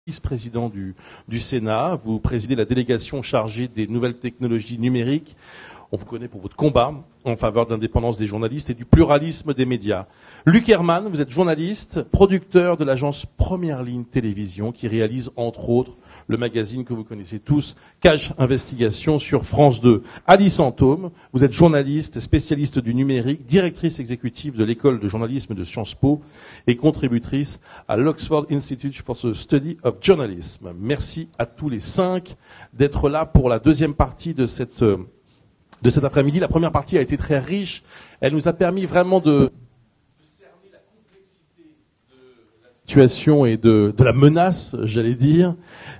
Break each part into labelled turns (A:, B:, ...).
A: vice-président du Sénat. Vous présidez la délégation chargée des nouvelles technologies numériques. On vous connaît pour votre combat en faveur de l'indépendance des journalistes et du pluralisme des médias. Luc Hermann, vous êtes journaliste, producteur de l'agence Première Ligne Télévision qui réalise entre autres le magazine que vous connaissez tous, Cache Investigation sur France 2. Alice Antôme, vous êtes journaliste, spécialiste du numérique, directrice exécutive de l'école de journalisme de Sciences Po et contributrice à l'Oxford Institute for the Study of Journalism. Merci à tous les 5 d'être là pour la deuxième partie de cet après-midi. La première partie a été très riche. Elle nous a permis vraiment de cerner la complexité de la situation et de la menace, j'allais dire.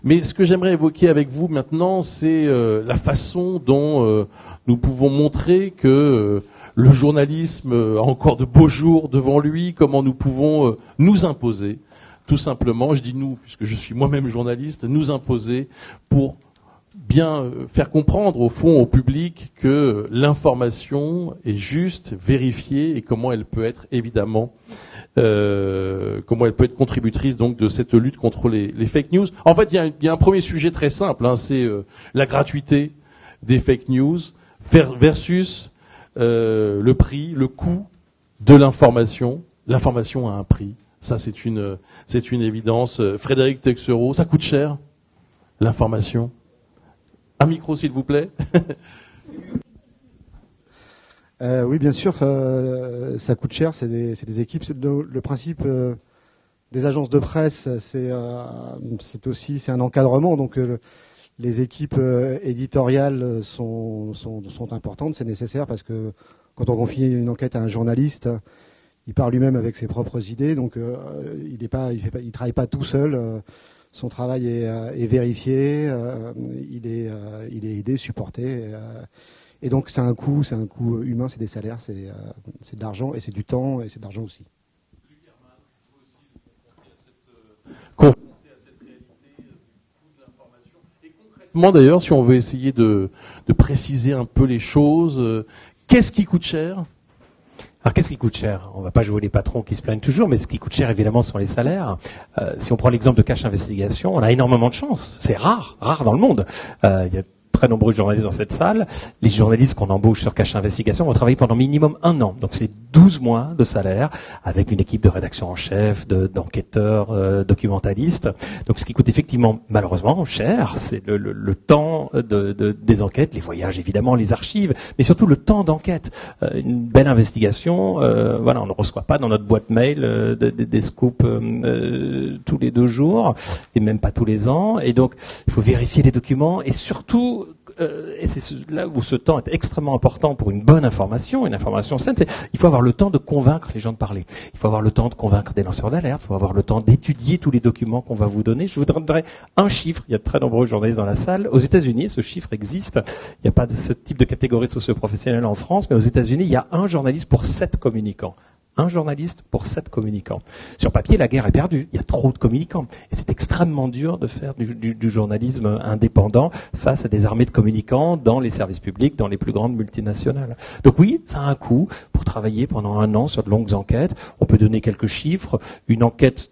A: Mais ce que j'aimerais évoquer avec vous maintenant, c'est la façon dont nous pouvons montrer que le journalisme a encore de beaux jours devant lui, comment nous pouvons nous imposer, tout simplement, je dis nous, puisque je suis moi-même journaliste, nous imposer pour bien faire comprendre au fond au public que l'information est juste, vérifiée et comment elle peut être évidemment comment elle peut être contributrice donc de cette lutte contre les fake news. En fait, il y a un premier sujet très simple, hein, c'est la gratuité des fake news versus le prix, le coût de l'information. L'information a un prix. Ça, c'est une évidence. Frédéric Texereau, ça coûte cher, l'information. Un micro, s'il vous plaît.
B: Oui, bien sûr, ça coûte cher. C'est des équipes. Le principe des agences de presse, c'est un encadrement. Donc, les équipes éditoriales sont importantes. C'est nécessaire parce que quand on confie une enquête à un journaliste, il part lui-même avec ses propres idées. Donc, il travaille pas tout seul. Son travail est vérifié. Il est aidé, supporté. Et donc c'est un coût humain, c'est des salaires, c'est de l'argent et c'est du temps et c'est de l'argent aussi.
A: Luc Hermann, vous aussi confronté à cette réalité du coût de l'information. Et concrètement d'ailleurs, si on veut essayer de préciser un peu les choses, qu'est-ce qui coûte cher ?
C: Alors qu'est-ce qui coûte cher ? On ne va pas jouer les patrons qui se plaignent toujours, mais ce qui coûte cher évidemment sont les salaires. Si on prend l'exemple de Cache Investigation, on a énormément de chance. C'est rare dans le monde. Il y a très nombreux journalistes dans cette salle. Les journalistes qu'on embauche sur Cache Investigation vont travailler pendant minimum 1 an. Donc c'est 12 mois de salaire avec une équipe de rédaction en chef, d'enquêteurs, documentalistes. Donc ce qui coûte effectivement malheureusement cher, c'est le temps des enquêtes, les voyages évidemment, les archives, mais surtout le temps d'enquête. Une belle investigation, voilà, on ne reçoit pas dans notre boîte mail des scoops tous les 2 jours et même pas tous les ans. Et donc il faut vérifier les documents et surtout et c'est là où ce temps est extrêmement important pour une bonne information, une information saine, il faut avoir le temps de convaincre les gens de parler. Il faut avoir le temps de convaincre des lanceurs d'alerte, il faut avoir le temps d'étudier tous les documents qu'on va vous donner. Je vous donnerai un chiffre, il y a de très nombreux journalistes dans la salle. Aux États-Unis, ce chiffre existe. Il n'y a pas de ce type de catégorie socio-professionnelle en France, mais aux États-Unis, il y a un journaliste pour 7 communicants. Un journaliste pour 7 communicants. Sur papier, la guerre est perdue. Il y a trop de communicants. Et c'est extrêmement dur de faire du journalisme indépendant face à des armées de communicants dans les services publics, dans les plus grandes multinationales. Donc oui, ça a un coût pour travailler pendant 1 an sur de longues enquêtes. On peut donner quelques chiffres. Une enquête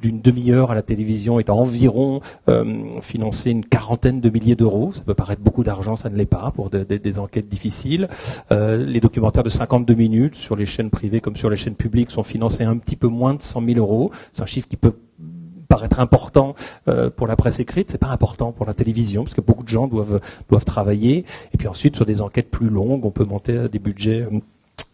C: d'une demi-heure à la télévision est environ financée une 40aine de milliers d'euros. Ça peut paraître beaucoup d'argent, ça ne l'est pas pour des enquêtes difficiles. Les documentaires de 52 minutes sur les chaînes privées comme sur les chaînes publiques sont financées un petit peu moins de 100 000 euros. C'est un chiffre qui peut paraître important pour la presse écrite, c'est pas important pour la télévision parce que beaucoup de gens doivent travailler. Et puis ensuite sur des enquêtes plus longues, on peut monter à des budgets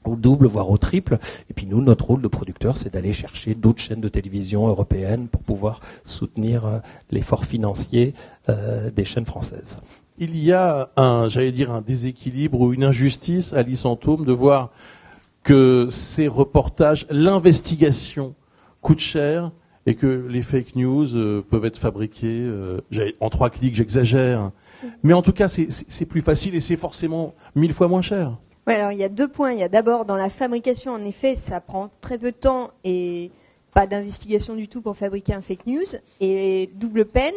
C: au double, voire au triple. Et puis nous, notre rôle de producteur, c'est d'aller chercher d'autres chaînes de télévision européennes pour pouvoir soutenir l'effort financier des chaînes françaises.
A: Il y a un déséquilibre ou une injustice, Alice Antôme, de voir que ces reportages, l'investigation coûte cher et que les fake news peuvent être fabriqués en 3 clics, j'exagère. Mais en tout cas, c'est plus facile et c'est forcément 1000 fois moins cher.
D: Oui, alors il y a 2 points. Il y a d'abord dans la fabrication, en effet, ça prend très peu de temps et pas d'investigation du tout pour fabriquer un fake news. Et double peine,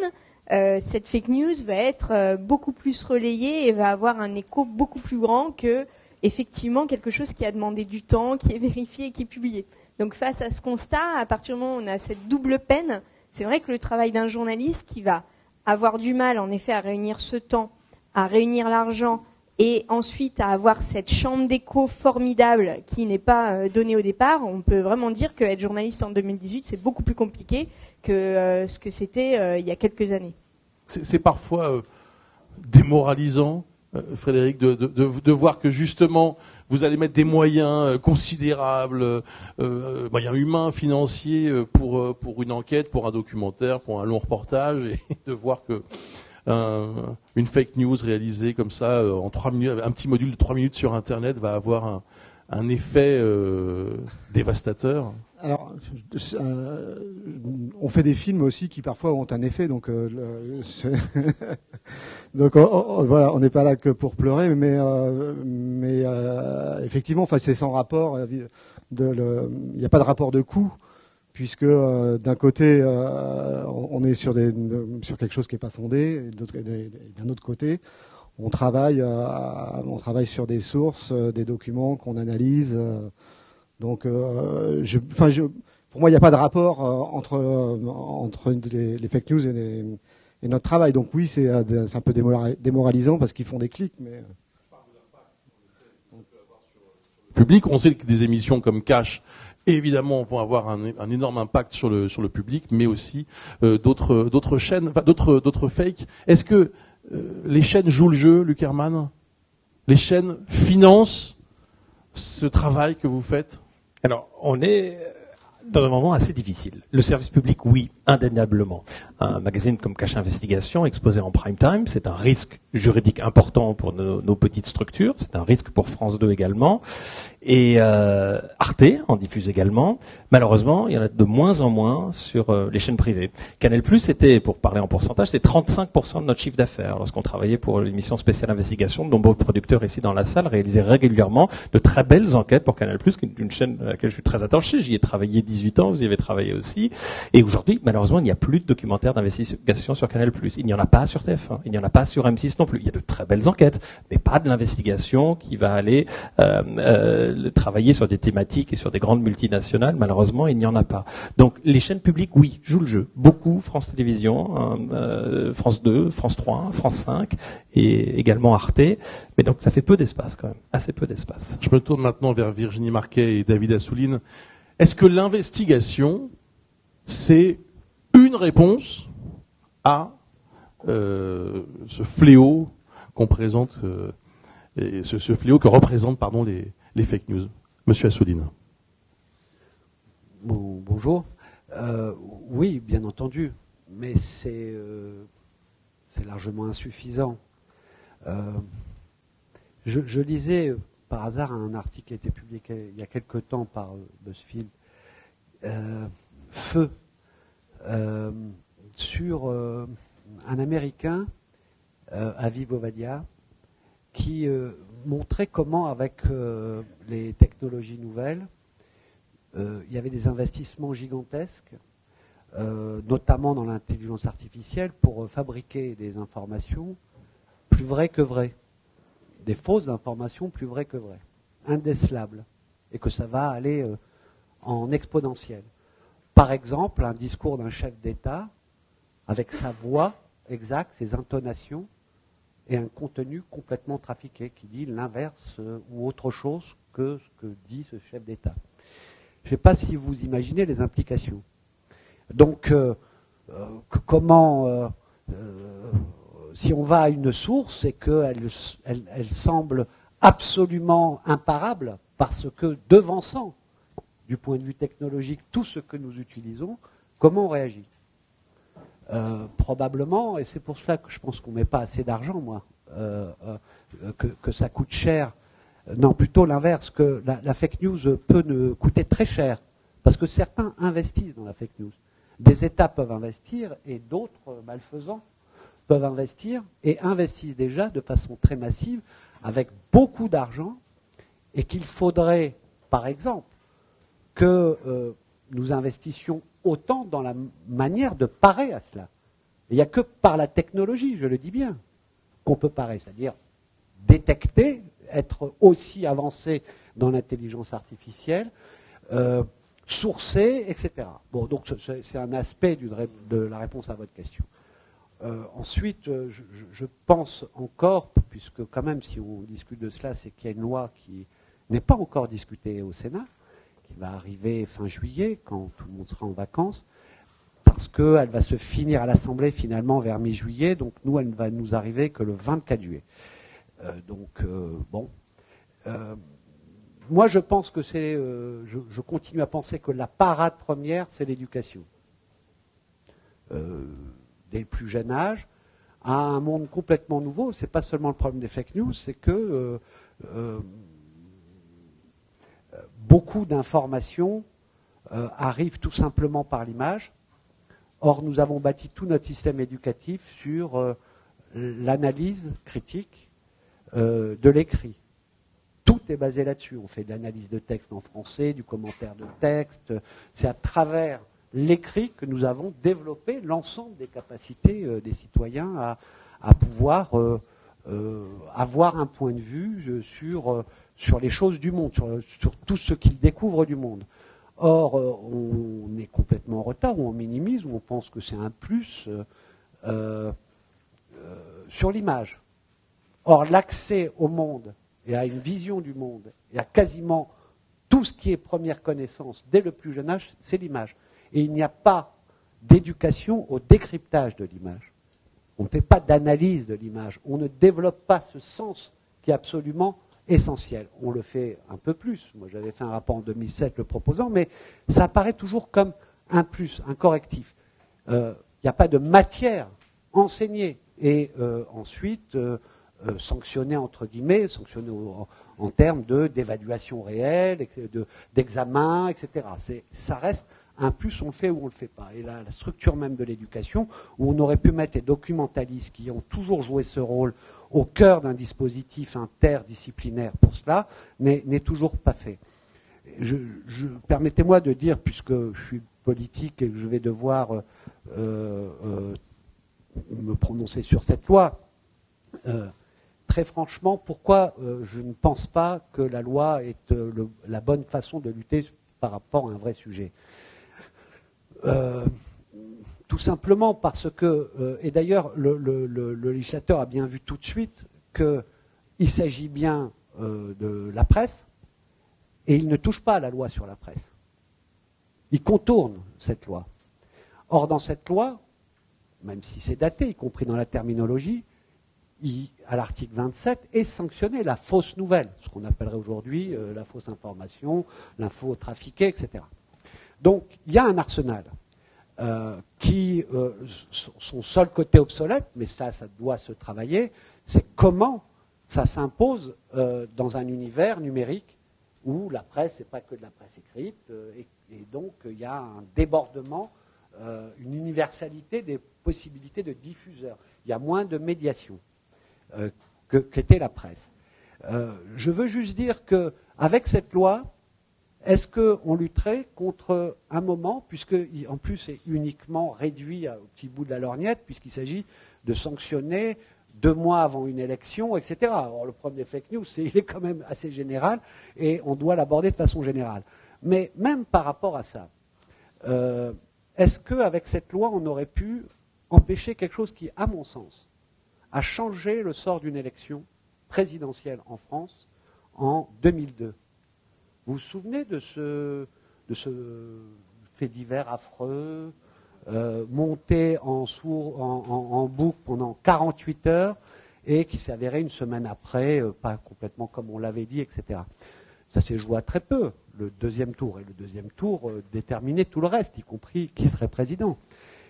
D: cette fake news va être beaucoup plus relayée et va avoir un écho beaucoup plus grand que effectivement quelque chose qui a demandé du temps, qui est vérifié et qui est publié. Donc face à ce constat, à partir du moment où on a cette double peine, c'est vrai que le travail d'un journaliste qui va avoir du mal, en effet, à réunir ce temps, à réunir l'argent, et ensuite à avoir cette chambre d'écho formidable qui n'est pas donnée au départ, on peut vraiment dire qu'être journaliste en 2018, c'est beaucoup plus compliqué que ce que c'était il y a quelques années.
A: C'est parfois démoralisant, Frédéric, de voir que justement vous allez mettre des moyens considérables, moyens humains, financiers pour une enquête, pour un documentaire, pour un long reportage, et de voir que une fake news réalisée comme ça en 3 minutes, un petit module de 3 minutes sur Internet va avoir un effet dévastateur.
B: Alors, on fait des films aussi qui parfois ont un effet, donc donc voilà, on n'est pas là que pour pleurer, mais effectivement, enfin c'est sans rapport. Il n'y a pas de rapport de coût, puisque d'un côté on est sur quelque chose qui n'est pas fondé, et d'un autre côté on travaille sur des sources, des documents qu'on analyse. Donc, pour moi, il n'y a pas de rapport entre les fake news et notre travail. Donc oui, c'est un peu démoralisant parce qu'ils font des clics. Mais
A: public, on sait que des émissions comme Cash, évidemment, vont avoir un énorme impact sur le public, mais aussi d'autres chaînes, enfin, d'autres fakes. Est-ce que les chaînes jouent le jeu, Luc Herrmann? Les chaînes financent ce travail que vous faites?
C: Alors, on est dans un moment assez difficile. Le service public, oui, indéniablement. Un magazine comme Cash Investigation, exposé en prime time, c'est un risque juridique important pour nos petites structures, c'est un risque pour France 2 également, et Arte en diffuse également. Malheureusement, il y en a de moins en moins sur les chaînes privées. Canal+, c'était, pour parler en pourcentage, c'est 35% de notre chiffre d'affaires. Lorsqu'on travaillait pour l'émission spéciale investigation, de nombreux producteurs ici dans la salle réalisaient régulièrement de très belles enquêtes pour Canal+, qui est une chaîne à laquelle je suis très attaché. J'y ai travaillé 18 ans, vous y avez travaillé aussi. Et aujourd'hui, malheureusement, il n'y a plus de documentaires d'investigation sur Canal+. Il n'y en a pas sur TF1, il n'y en a pas sur M6 non plus. Il y a de très belles enquêtes, mais pas de l'investigation qui va aller travailler sur des thématiques et sur des grandes multinationales. Malheureusement, il n'y en a pas. Donc, les chaînes publiques, oui, jouent le jeu. Beaucoup, France Télévisions, France 2, France 3, France 5 et également Arte. Mais donc, ça fait peu d'espace quand même, assez peu d'espace.
A: Je me tourne maintenant vers Virginie Marquet et David Assouline. Est-ce que l'investigation, c'est une réponse à ce fléau qu'on présente, et ce fléau que représentent les fake news? Monsieur Assouline.
E: Bonjour. Oui, bien entendu, mais c'est largement insuffisant. Je lisais par hasard un article qui a été publié il y a quelque temps par BuzzFeed, Feu, sur un Américain, Aviv Ovadia, qui montrait comment, avec les technologies nouvelles, il y avait des investissements gigantesques, notamment dans l'intelligence artificielle, pour fabriquer des informations plus vraies que vraies, des fausses informations plus vraies que vraies, indécelables, et que ça va aller en exponentiel. Par exemple, un discours d'un chef d'État avec sa voix exacte, ses intonations, et un contenu complètement trafiqué qui dit l'inverse ou autre chose que ce que dit ce chef d'État. Je ne sais pas si vous imaginez les implications. Donc, comment, si on va à une source et qu'elle semble absolument imparable parce que devançant, du point de vue technologique, tout ce que nous utilisons, comment on réagit? Probablement, et c'est pour cela que je pense qu'on ne met pas assez d'argent, moi, que ça coûte cher. Non, plutôt l'inverse, que la fake news peut coûter très cher, parce que certains investissent dans la fake news. Des États peuvent investir et d'autres malfaisants peuvent investir et investissent déjà de façon très massive avec beaucoup d'argent, et qu'il faudrait, par exemple, que nous investissions autant dans la manière de parer à cela. Il n'y a que par la technologie, je le dis bien, qu'on peut parer, c'est-à-dire détecter, être aussi avancé dans l'intelligence artificielle, sourcées, etc. Bon, donc c'est un aspect de la réponse à votre question. Ensuite, je pense encore, puisque quand même si on discute de cela, c'est qu'il y a une loi qui n'est pas encore discutée au Sénat, qui va arriver fin juillet, quand tout le monde sera en vacances, parce qu'elle va se finir à l'Assemblée finalement vers mi-juillet, donc nous, elle ne va nous arriver que le 24 juillet. Bon. Moi, je pense que je continue à penser que la parade première, c'est l'éducation. Dès le plus jeune âge, à un monde complètement nouveau. C'est pas seulement le problème des fake news, c'est que beaucoup d'informations arrivent tout simplement par l'image. Or, nous avons bâti tout notre système éducatif sur l'analyse critique de l'écrit. Tout est basé là-dessus. On fait de l'analyse de texte en français, du commentaire de texte. C'est à travers l'écrit que nous avons développé l'ensemble des capacités des citoyens à pouvoir avoir un point de vue sur les choses du monde, sur tout ce qu'ils découvrent du monde. Or, on est complètement en retard, ou on minimise, ou on pense que c'est un plus sur l'image. Or, l'accès au monde et à une vision du monde, et à quasiment tout ce qui est première connaissance dès le plus jeune âge, c'est l'image. Et il n'y a pas d'éducation au décryptage de l'image. On ne fait pas d'analyse de l'image. On ne développe pas ce sens qui est absolument essentiel. On le fait un peu plus. Moi, j'avais fait un rapport en 2007 le proposant, mais ça apparaît toujours comme un plus, un correctif. Il n'y a pas de matière enseignée et ensuite sanctionnée, entre guillemets, sanctionnée en termes d'évaluation réelle, d'examen, etc. Ça reste un plus, on le fait ou on ne le fait pas. Et la structure même de l'éducation, où on aurait pu mettre les documentalistes qui ont toujours joué ce rôle au cœur d'un dispositif interdisciplinaire pour cela, n'est toujours pas fait. Permettez-moi de dire, puisque je suis politique et que je vais devoir me prononcer sur cette loi, très franchement, pourquoi je ne pense pas que la loi est la bonne façon de lutter par rapport à un vrai sujet. Tout simplement parce que, et d'ailleurs le législateur a bien vu tout de suite qu'il s'agit bien de la presse, et il ne touche pas à la loi sur la presse. Il contourne cette loi. Or, dans cette loi, même si c'est daté, y compris dans la terminologie, à l'article 27, est sanctionnée la fausse nouvelle, ce qu'on appellerait aujourd'hui la fausse information, l'info trafiquée, etc. Donc, il y a un arsenal qui, son seul côté obsolète, mais ça doit se travailler, c'est comment ça s'impose dans un univers numérique où la presse, c'est pas que de la presse écrite, et donc il y a un débordement, une universalité des possibilités de diffuseurs. Il y a moins de médiation qu'était la presse. Je veux juste dire qu'avec cette loi, est-ce qu'on lutterait contre un moment, puisque en plus c'est uniquement réduit au petit bout de la lorgnette, puisqu'il s'agit de sanctionner 2 mois avant une élection, etc. Alors le problème des fake news, il est quand même assez général, et on doit l'aborder de façon générale. Mais même par rapport à ça, est-ce qu'avec cette loi, on aurait pu empêcher quelque chose qui, à mon sens, a changé le sort d'une élection présidentielle en France en 2002 ? Vous vous souvenez de ce fait divers affreux, monté en boucle pendant 48 heures et qui s'est avéré une semaine après, pas complètement comme on l'avait dit, etc. Ça s'est joué à très peu, le deuxième tour. Et le deuxième tour déterminait tout le reste, y compris qui serait président.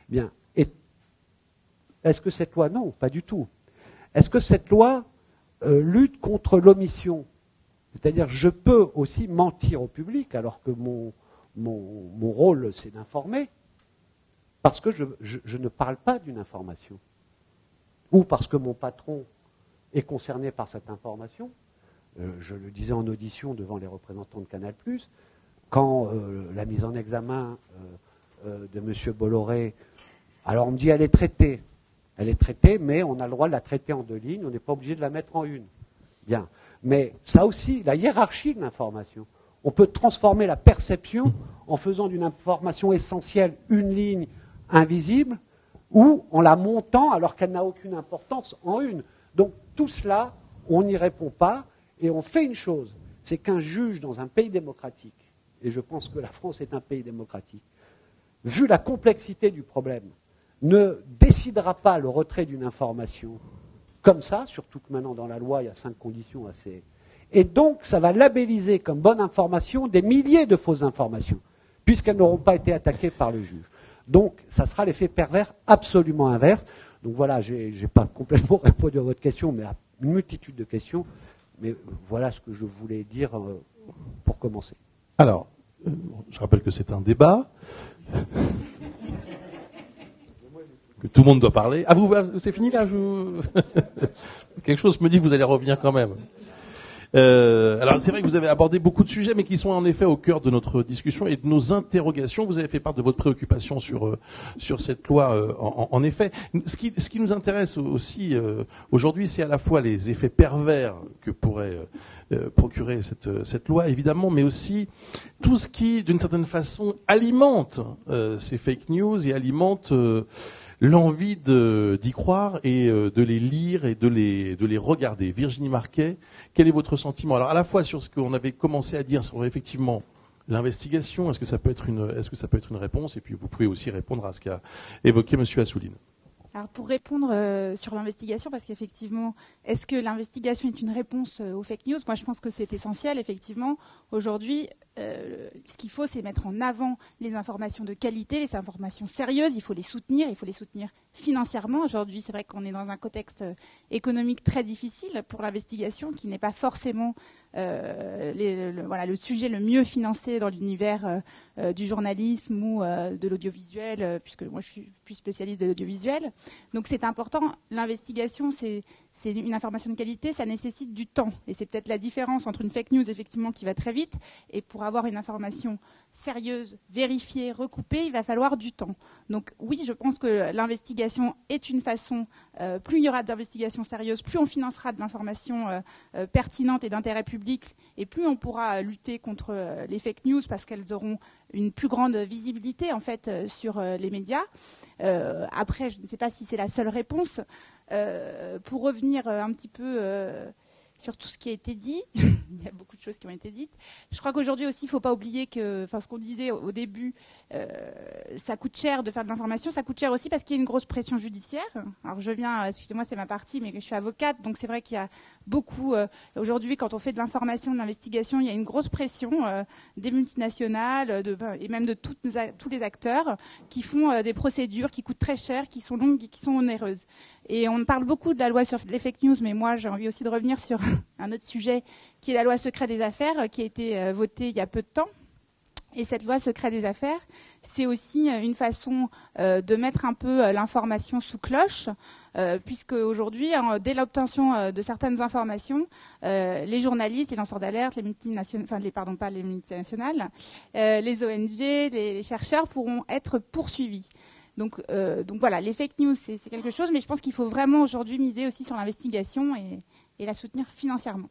E: Bien. Et est-ce que cette loi, non, pas du tout. Est-ce que cette loi lutte contre l'omission ? C'est-à-dire, je peux aussi mentir au public, alors que mon rôle, c'est d'informer, parce que je ne parle pas d'une information. Ou parce que mon patron est concerné par cette information. Je le disais en audition devant les représentants de Canal+, quand la mise en examen de M. Bolloré, alors on me dit elle est traitée. Elle est traitée, mais on a le droit de la traiter en 2 lignes, on n'est pas obligé de la mettre en 1. Bien. Mais ça aussi, la hiérarchie de l'information. On peut transformer la perception en faisant d'une information essentielle une ligne invisible, ou en la montant alors qu'elle n'a aucune importance en une. Donc tout cela, on n'y répond pas, et on fait une chose, c'est qu'un juge dans un pays démocratique, et je pense que la France est un pays démocratique, vu la complexité du problème, ne décidera pas le retrait d'une information comme ça, surtout que maintenant dans la loi il y a 5 conditions assez... Et donc ça va labelliser comme bonne information des milliers de fausses informations, puisqu'elles n'auront pas été attaquées par le juge. Donc ça sera l'effet pervers absolument inverse. Donc voilà, j'ai pas complètement répondu à votre question, mais à une multitude de questions. Mais voilà ce que je voulais dire pour commencer.
A: Alors, je rappelle que c'est un débat. Que tout le monde doit parler. Ah, c'est fini là Quelque chose me dit que vous allez revenir quand même. Alors c'est vrai que vous avez abordé beaucoup de sujets, mais qui sont en effet au cœur de notre discussion et de nos interrogations. Vous avez fait part de votre préoccupation sur cette loi. En effet, ce qui nous intéresse aussi aujourd'hui, c'est à la fois les effets pervers que pourrait procurer cette loi, évidemment, mais aussi tout ce qui, d'une certaine façon, alimente ces fake news et alimente l'envie d'y croire et de les lire et de les regarder. Virginie Marquet, quel est votre sentiment? Alors à la fois sur ce qu'on avait commencé à dire sur effectivement l'investigation, est-ce que ça peut être une réponse, et puis vous pouvez aussi répondre à ce qu'a évoqué monsieur Assouline.
F: Alors pour répondre sur l'investigation, parce qu'effectivement, est-ce que l'investigation est une réponse aux fake news? Moi, je pense que c'est essentiel. Effectivement, aujourd'hui, ce qu'il faut, c'est mettre en avant les informations de qualité, les informations sérieuses. Il faut les soutenir financièrement. Aujourd'hui, c'est vrai qu'on est dans un contexte économique très difficile pour l'investigation, qui n'est pas forcément le sujet le mieux financé dans l'univers du journalisme ou de l'audiovisuel, puisque moi, je suis plus spécialiste de l'audiovisuel. Donc c'est important. L'investigation, c'est une information de qualité, ça nécessite du temps. Et c'est peut-être la différence entre une fake news, effectivement, qui va très vite, et pour avoir une information sérieuse, vérifiée, recoupée, il va falloir du temps. Donc oui, je pense que l'investigation est une façon, plus il y aura d'investigations sérieuses, plus on financera de l'information pertinente et d'intérêt public, et plus on pourra lutter contre les fake news, parce qu'elles auront une plus grande visibilité, en fait, sur les médias. Après, je ne sais pas si c'est la seule réponse. Pour revenir un petit peu sur tout ce qui a été dit, il y a beaucoup de choses qui ont été dites. Je crois qu'aujourd'hui aussi, il ne faut pas oublier que, enfin, ce qu'on disait au début, ça coûte cher de faire de l'information. Ça coûte cher aussi parce qu'il y a une grosse pression judiciaire. Alors je viens, excusez-moi, c'est ma partie, mais je suis avocate, donc c'est vrai qu'il y a beaucoup. Aujourd'hui, quand on fait de l'information, de l'investigation, il y a une grosse pression des multinationales et même de tous les acteurs qui font des procédures qui coûtent très cher, qui sont longues et qui sont onéreuses. Et on parle beaucoup de la loi sur les fake news, mais moi j'ai envie aussi de revenir sur un autre sujet qui est la loi secret des affaires, qui a été votée il y a peu de temps. Et cette loi secret des affaires, c'est aussi une façon de mettre un peu l'information sous cloche, puisque aujourd'hui, dès l'obtention de certaines informations, les journalistes, les lanceurs d'alerte, les multinationales, pas les multinationales, les ONG, les chercheurs pourront être poursuivis. Donc voilà, les fake news, c'est quelque chose, mais je pense qu'il faut vraiment aujourd'hui miser aussi sur l'investigation et la soutenir financièrement.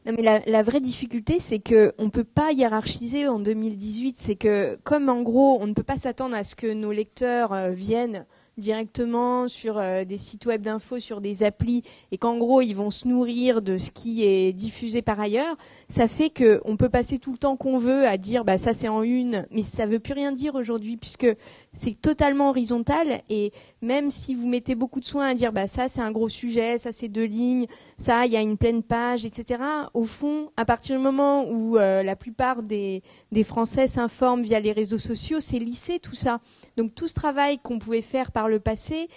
D: Non, mais la vraie difficulté, c'est qu'on ne peut pas hiérarchiser en 2018. C'est que, comme en gros, on ne peut pas s'attendre à ce que nos lecteurs viennent directement sur des sites web d'infos, sur des applis, et qu'en gros ils vont se nourrir de ce qui est diffusé par ailleurs, ça fait qu'on peut passer tout le temps qu'on veut à dire bah ça c'est en une, mais ça veut plus rien dire aujourd'hui, puisque c'est totalement horizontal. Et même si vous mettez beaucoup de soin à dire bah ça c'est un gros sujet, ça c'est 2 lignes, ça il y a une pleine page, etc., au fond, à partir du moment où la plupart des Français s'informent via les réseaux sociaux, c'est lissé tout ça. Donc tout ce travail qu'on pouvait faire par le passé,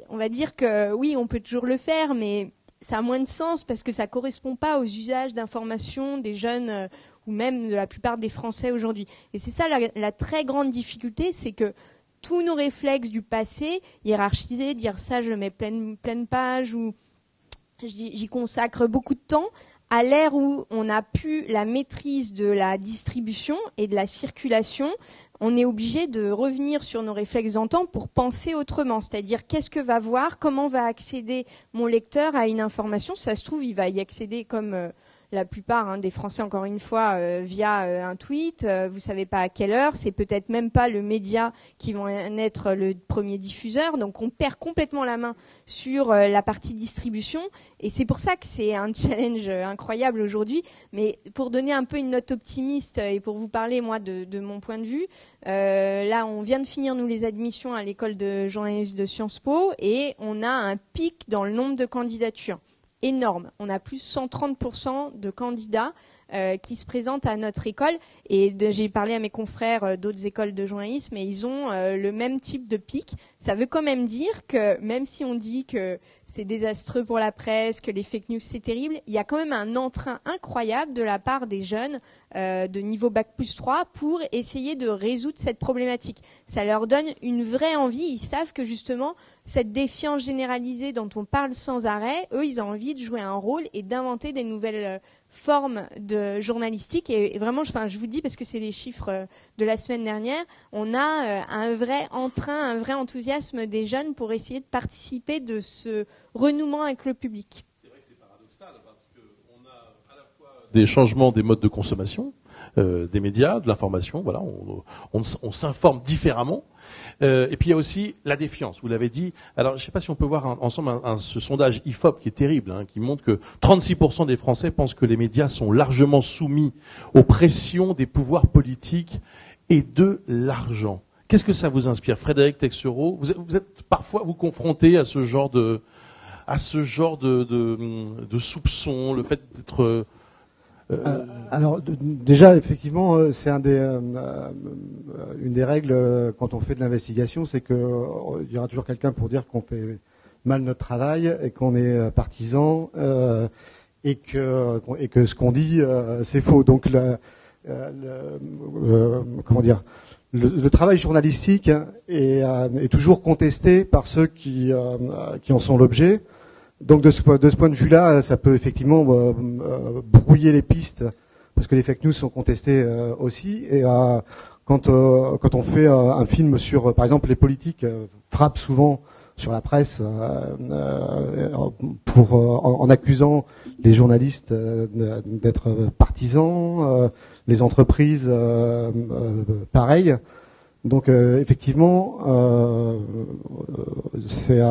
D: on va dire que oui, on peut toujours le faire, mais ça a moins de sens parce que ça correspond pas aux usages d'information des jeunes ou même de la plupart des Français aujourd'hui. Et c'est ça la très grande difficulté, c'est que tous nos réflexes du passé, hiérarchiser, dire ça je mets pleine page ou j'y consacre beaucoup de temps, à l'ère où on n'a plus la maîtrise de la distribution et de la circulation, on est obligé de revenir sur nos réflexes d'antan pour penser autrement. C'est-à-dire, qu'est-ce que va voir, comment va accéder mon lecteur à une information. Ça se trouve, il va y accéder comme la plupart des Français, encore une fois, via un tweet. Vous savez pas à quelle heure. C'est peut-être même pas le média qui va en être le premier diffuseur. Donc on perd complètement la main sur la partie distribution. Et c'est pour ça que c'est un challenge incroyable aujourd'hui. Mais pour donner un peu une note optimiste et pour vous parler, moi, de mon point de vue, là, on vient de finir, nous, les admissions à l'école de journalisme de Sciences Po et on a un pic dans le nombre de candidatures. Énorme. On a plus 130% de candidats qui se présentent à notre école. Et j'ai parlé à mes confrères d'autres écoles de journalisme et ils ont le même type de pic. Ça veut quand même dire que même si on dit que c'est désastreux pour la presse, que les fake news c'est terrible, il y a quand même un entrain incroyable de la part des jeunes de niveau Bac+3 pour essayer de résoudre cette problématique. Ça leur donne une vraie envie. Ils savent que justement cette défiance généralisée dont on parle sans arrêt, eux ils ont envie de jouer un rôle et d'inventer des nouvelles formes de journalistique. Et vraiment, je vous dis parce que c'est les chiffres de la semaine dernière, on a un vrai entrain, un vrai enthousiasme des jeunes pour essayer de participer de ce renouement avec le public.
A: C'est vrai que c'est paradoxal parce qu'on a à la fois des changements des modes de consommation, des médias, de l'information, voilà, on s'informe différemment. Et puis il y a aussi la défiance, vous l'avez dit. Alors je ne sais pas si on peut voir ensemble ce sondage IFOP qui est terrible, qui montre que 36% des Français pensent que les médias sont largement soumis aux pressions des pouvoirs politiques et de l'argent. Qu'est-ce que ça vous inspire, Frédéric Texereau? Vous êtes parfois confronté à ce genre de soupçons, le fait d'être
B: alors déjà, effectivement, c'est une des règles quand on fait de l'investigation, c'est que il y aura toujours quelqu'un pour dire qu'on fait mal notre travail et qu'on est partisan et que ce qu'on dit c'est faux. Donc comment dire, le travail journalistique est toujours contesté par ceux qui en sont l'objet. Donc de ce point de vue-là, ça peut effectivement brouiller les pistes parce que les fake news sont contestées aussi. Et quand on fait un film sur, par exemple, les politiques frappent souvent sur la presse en accusant les journalistes d'être partisans, les entreprises pareil. Donc effectivement, c'est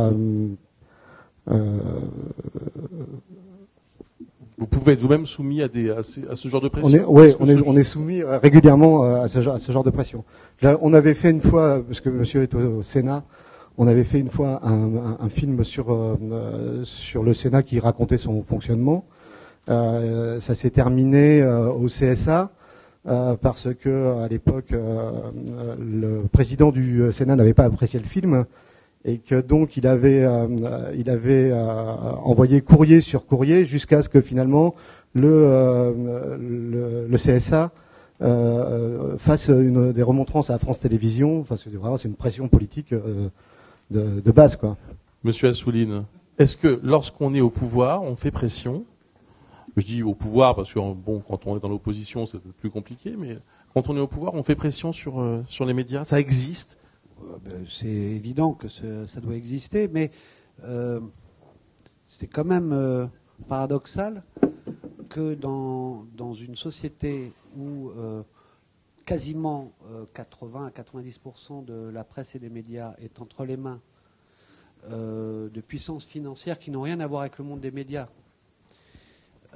A: vous pouvez être vous-même soumis à ce genre de pression.
B: On est soumis régulièrement à ce genre de pression. Là, on avait fait une fois, parce que monsieur est au Sénat, on avait fait une fois un film sur le Sénat qui racontait son fonctionnement. Ça s'est terminé au CSA parce que à l'époque le président du Sénat n'avait pas apprécié le film. Et que donc il avait envoyé courrier sur courrier jusqu'à ce que finalement le CSA fasse des remontrances à France Télévisions. Enfin, c'est une pression politique de base, quoi.
A: Monsieur Assouline, est-ce que lorsqu'on est au pouvoir, on fait pression? Je dis au pouvoir parce que quand on est dans l'opposition, c'est plus compliqué, mais quand on est au pouvoir, on fait pression sur les médias. Ça existe?
E: C'est évident que ça doit exister, mais c'est quand même paradoxal que dans une société où quasiment 80 à 90% de la presse et des médias est entre les mains de puissances financières qui n'ont rien à voir avec le monde des médias,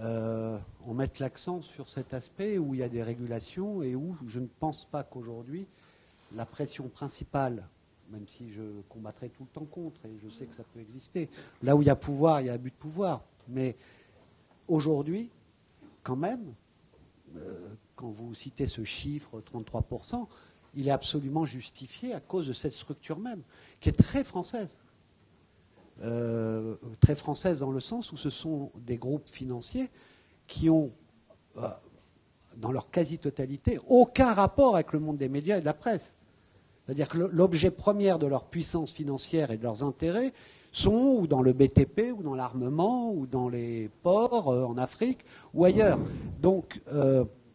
E: on mette l'accent sur cet aspect où il y a des régulations et où je ne pense pas qu'aujourd'hui la pression principale, même si je combattrai tout le temps contre, et je sais que ça peut exister, là où il y a pouvoir, il y a abus de pouvoir. Mais aujourd'hui, quand même, quand vous citez ce chiffre, 33%, il est absolument justifié à cause de cette structure même, qui est très française. Très française dans le sens où ce sont des groupes financiers qui ont, dans leur quasi-totalité, aucun rapport avec le monde des médias et de la presse. C'est-à-dire que l'objet premier de leur puissance financière et de leurs intérêts sont ou dans le BTP, ou dans l'armement, ou dans les ports en Afrique, ou ailleurs. Donc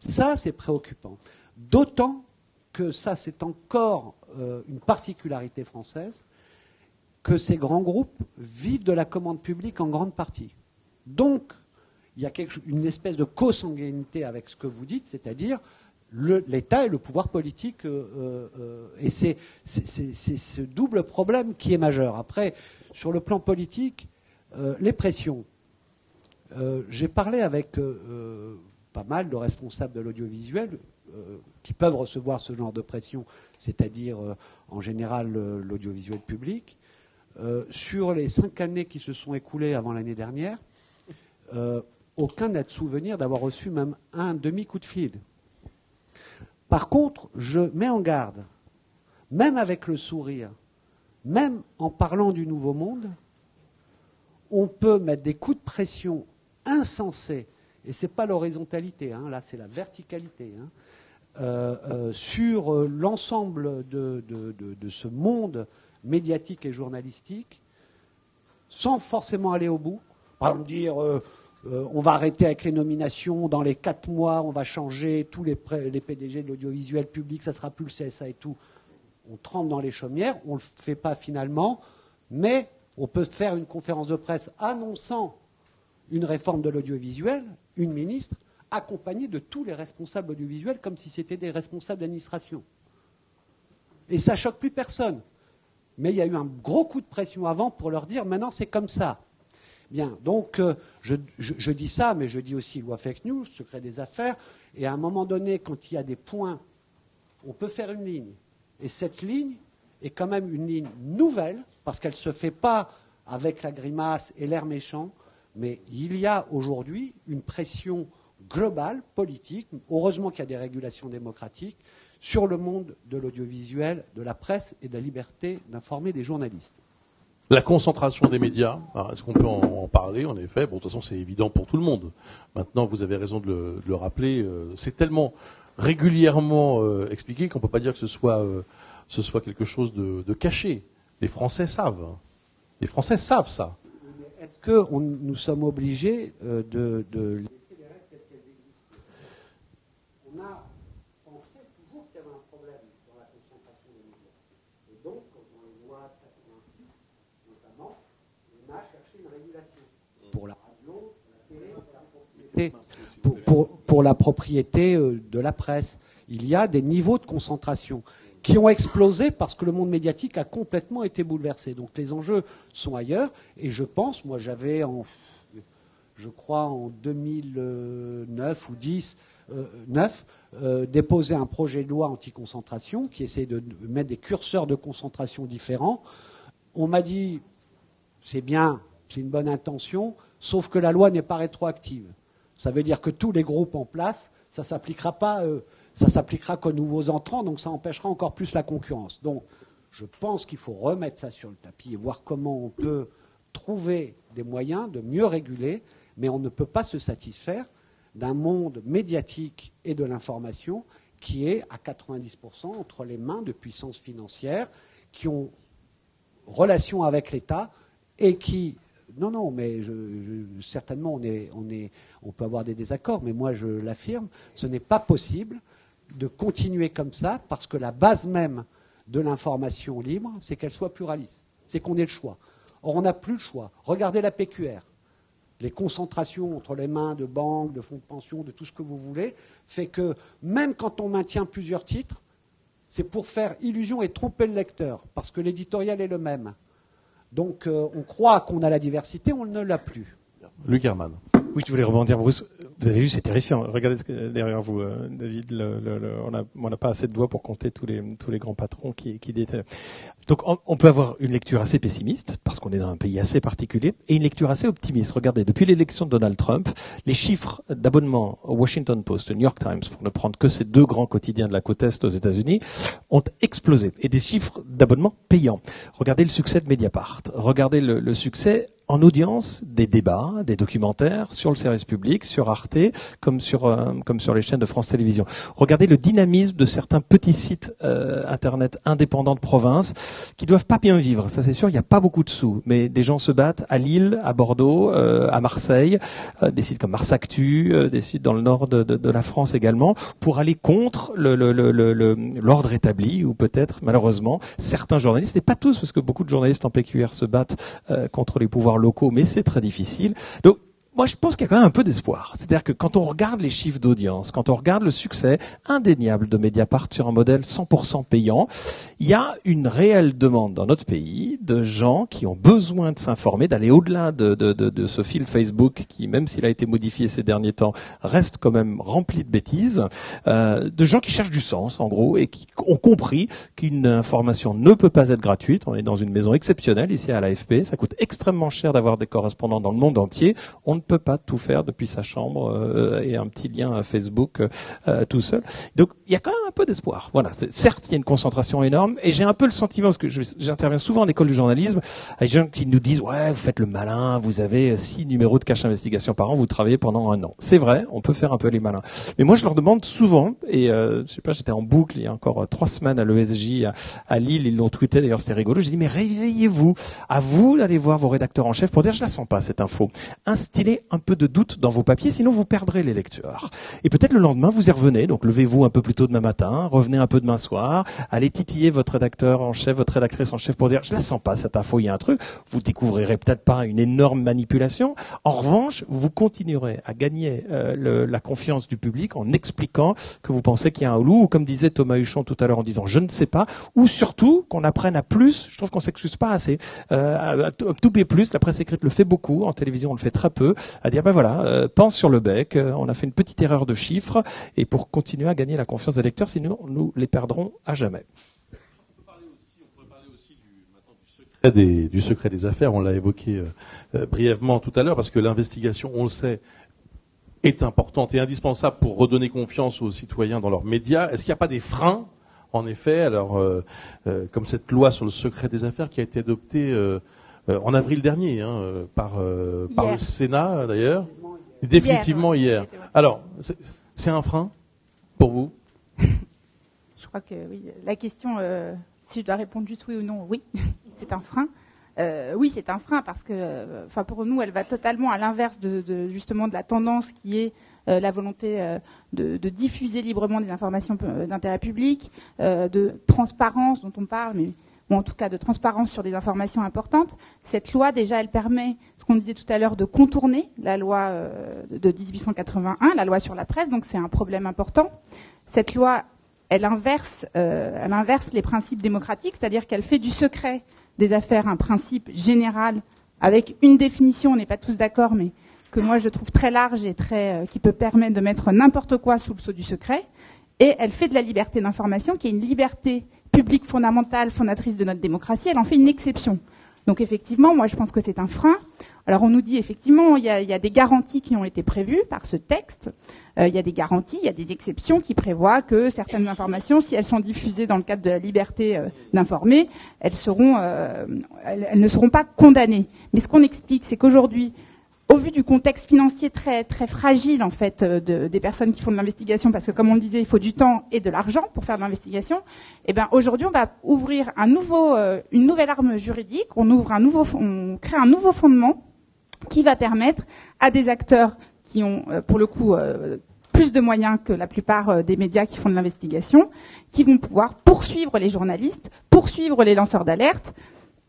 E: ça, c'est préoccupant. D'autant que ça, c'est encore une particularité française, que ces grands groupes vivent de la commande publique en grande partie. Donc, il y a une espèce de consanguinité avec ce que vous dites, c'est-à-dire l'État et le pouvoir politique. Et c'est ce double problème qui est majeur. Après, sur le plan politique, les pressions. J'ai parlé avec pas mal de responsables de l'audiovisuel qui peuvent recevoir ce genre de pression, c'est-à-dire en général l'audiovisuel public. Sur les 5 années qui se sont écoulées avant l'année dernière, aucun n'a de souvenir d'avoir reçu même un demi-coup de fil. Par contre, je mets en garde, même avec le sourire, même en parlant du Nouveau Monde, on peut mettre des coups de pression insensés, et ce n'est pas l'horizontalité, hein, là c'est la verticalité, hein, sur l'ensemble de ce monde médiatique et journalistique, sans forcément aller au bout. Par exemple, dire on va arrêter avec les nominations, dans les 4 mois, on va changer tous les PDG de l'audiovisuel public, ça ne sera plus le CSA et tout. On trempe dans les chaumières, on ne le fait pas finalement, mais on peut faire une conférence de presse annonçant une réforme de l'audiovisuel, une ministre, accompagnée de tous les responsables audiovisuels, comme si c'était des responsables d'administration. Et ça ne choque plus personne. Mais il y a eu un gros coup de pression avant pour leur dire maintenant c'est comme ça. Bien, donc je dis ça, mais je dis aussi loi fake news, secret des affaires, et à un moment donné, quand il y a des points, on peut faire une ligne. Et cette ligne est quand même une ligne nouvelle, parce qu'elle ne se fait pas avec la grimace et l'air méchant, mais il y a aujourd'hui une pression globale, politique, heureusement qu'il y a des régulations démocratiques, sur le monde de l'audiovisuel, de la presse et de la liberté d'informer des journalistes.
A: La concentration des médias, est-ce qu'on peut en parler? En effet, bon, de toute façon, c'est évident pour tout le monde. Maintenant, vous avez raison de le rappeler. C'est tellement régulièrement expliqué qu'on ne peut pas dire que ce soit quelque chose de caché. Les Français savent. Les Français savent ça.
E: Est-ce que nous sommes obligés de laisser les règles telles qu'elles existent? On a pensé toujours qu'il y avait un problème dans la concentration des médias. Et donc, dans les lois 86, notamment, on a cherché une régulation pour la radio, pour la télé, pour la propriété de la presse. Il y a des niveaux de concentration qui ont explosé parce que le monde médiatique a complètement été bouleversé. Donc les enjeux sont ailleurs. Et je pense, moi j'avais, je crois en 2009 ou 2009, déposé un projet de loi anti-concentration qui essayait de mettre des curseurs de concentration différents. On m'a dit, c'est bien, c'est une bonne intention, sauf que la loi n'est pas rétroactive. Ça veut dire que tous les groupes en place, ça ne s'appliquera pas... ça s'appliquera qu'aux nouveaux entrants, donc ça empêchera encore plus la concurrence. Donc, je pense qu'il faut remettre ça sur le tapis et voir comment on peut trouver des moyens de mieux réguler, mais on ne peut pas se satisfaire d'un monde médiatique et de l'information qui est à 90% entre les mains de puissances financières qui ont relation avec l'État et qui... Non, mais certainement on peut avoir des désaccords, mais moi je l'affirme, ce n'est pas possible de continuer comme ça, parce que la base même de l'information libre, c'est qu'elle soit pluraliste, c'est qu'on ait le choix. Or, on n'a plus le choix. Regardez la PQR. Les concentrations entre les mains de banques, de fonds de pension, de tout ce que vous voulez, fait que même quand on maintient plusieurs titres, c'est pour faire illusion et tromper le lecteur, parce que l'éditorial est le même. Donc, on croit qu'on a la diversité, on ne l'a plus.
A: Luc Herman.
C: Oui, je voulais rebondir, Bruce. Vous avez vu, c'est terrifiant. Regardez ce que derrière vous, David. On n'a pas assez de doigts pour compter tous les grands patrons qui détiennent. Donc, on peut avoir une lecture assez pessimiste, parce qu'on est dans un pays assez particulier, et une lecture assez optimiste. Regardez, depuis l'élection de Donald Trump, les chiffres d'abonnement au Washington Post, au New York Times, pour ne prendre que ces 2 grands quotidiens de la côte Est aux États-Unis, ont explosé. Et des chiffres d'abonnement payants. Regardez le succès de Mediapart. Regardez le succès en audience des débats, des documentaires sur le service public, sur Arte, comme sur les chaînes de France Télévisions. Regardez le dynamisme de certains petits sites internet indépendants de province qui doivent pas bien vivre. Ça c'est sûr, il n'y a pas beaucoup de sous, mais des gens se battent à Lille, à Bordeaux, à Marseille, des sites comme Mars Actu, des sites dans le nord de la France également, pour aller contre l'ordre établi, ou peut-être malheureusement certains journalistes, et pas tous, parce que beaucoup de journalistes en PQR se battent contre les pouvoirs locaux, mais c'est très difficile. Donc Moi, je pense qu'il y a quand même un peu d'espoir. C'est-à-dire que quand on regarde les chiffres d'audience, quand on regarde le succès indéniable de Mediapart sur un modèle 100% payant, il y a une réelle demande dans notre pays de gens qui ont besoin de s'informer, d'aller au-delà de ce fil Facebook qui, même s'il a été modifié ces derniers temps, reste quand même rempli de bêtises, de gens qui cherchent du sens, en gros, et qui ont compris qu'une information ne peut pas être gratuite. On est dans une maison exceptionnelle ici à l'AFP. Ça coûte extrêmement cher d'avoir des correspondants dans le monde entier. On ne peut pas tout faire depuis sa chambre et un petit lien Facebook tout seul. Donc il y a quand même un peu d'espoir. Voilà. Certes, il y a une concentration énorme et j'ai un peu le sentiment, parce que j'interviens souvent en école du journalisme, avec des gens qui nous disent ouais, vous faites le malin, vous avez 6 numéros de Cache Investigation par an, vous travaillez pendant 1 an. C'est vrai, on peut faire un peu les malins. Mais moi je leur demande souvent, et je sais pas, j'étais en boucle il y a encore 3 semaines à l'ESJ à Lille, ils l'ont tweeté d'ailleurs, c'était rigolo. J'ai dit mais réveillez-vous, à vous d'aller voir vos rédacteurs en chef pour dire je la sens pas cette info. Instillez un peu de doute dans vos papiers, sinon vous perdrez les lecteurs. Et peut-être le lendemain, vous y revenez, donc levez-vous un peu plus tôt demain matin, revenez un peu demain soir, allez titiller votre rédacteur en chef, votre rédactrice en chef pour dire « je la sens pas cette info, il y a un truc ». Vous découvrirez peut-être pas une énorme manipulation. En revanche, vous continuerez à gagner la confiance du public en expliquant que vous pensez qu'il y a un loup, ou comme disait Thomas Huchon tout à l'heure en disant « je ne sais pas », ou surtout qu'on apprenne à plus, je trouve qu'on s'excuse pas assez, à tout plus, la presse écrite le fait beaucoup, en télévision on le fait très peu, à dire ben voilà, pense sur le bec, on a fait une petite erreur de chiffres, et pour continuer à gagner la confiance des lecteurs, sinon nous les perdrons à jamais.
A: On peut parler aussi du secret des affaires, on l'a évoqué brièvement tout à l'heure, parce que l'investigation, on le sait, est importante et indispensable pour redonner confiance aux citoyens dans leurs médias. Est-ce qu'il n'y a pas des freins, en effet, alors comme cette loi sur le secret des affaires qui a été adoptée en avril dernier, par le Sénat d'ailleurs, définitivement hier. Alors, c'est un frein pour vous?
F: Je crois que oui. La question, si je dois répondre juste oui ou non, oui, c'est un frein. Oui, c'est un frein parce que, pour nous, elle va totalement à l'inverse justement de la tendance qui est la volonté de diffuser librement des informations d'intérêt public, de transparence dont on parle, mais ou en tout cas de transparence sur des informations importantes. Cette loi, déjà, elle permet, ce qu'on disait tout à l'heure, de contourner la loi de 1881, la loi sur la presse, donc c'est un problème important. Cette loi, elle inverse les principes démocratiques, c'est-à-dire qu'elle fait du secret des affaires un principe général avec une définition, on n'est pas tous d'accord, mais que moi je trouve très large et qui peut permettre de mettre n'importe quoi sous le sceau du secret. Et elle fait de la liberté d'information, qui est une liberté publique fondamentale, fondatrice de notre démocratie, elle en fait une exception. Donc effectivement, moi je pense que c'est un frein. Alors on nous dit effectivement, il y a des garanties qui ont été prévues par ce texte. Il y a des garanties, il y a des exceptions qui prévoient que certaines informations, si elles sont diffusées dans le cadre de la liberté d'informer, elles ne seront pas condamnées. Mais ce qu'on explique, c'est qu'aujourd'hui, au vu du contexte financier très très fragile en fait des personnes qui font de l'investigation, parce que comme on le disait, il faut du temps et de l'argent pour faire de l'investigation. Et bien aujourd'hui, on va ouvrir une nouvelle arme juridique. On crée un nouveau fondement qui va permettre à des acteurs qui ont pour le coup plus de moyens que la plupart des médias qui font de l'investigation, qui vont pouvoir poursuivre les journalistes, poursuivre les lanceurs d'alerte.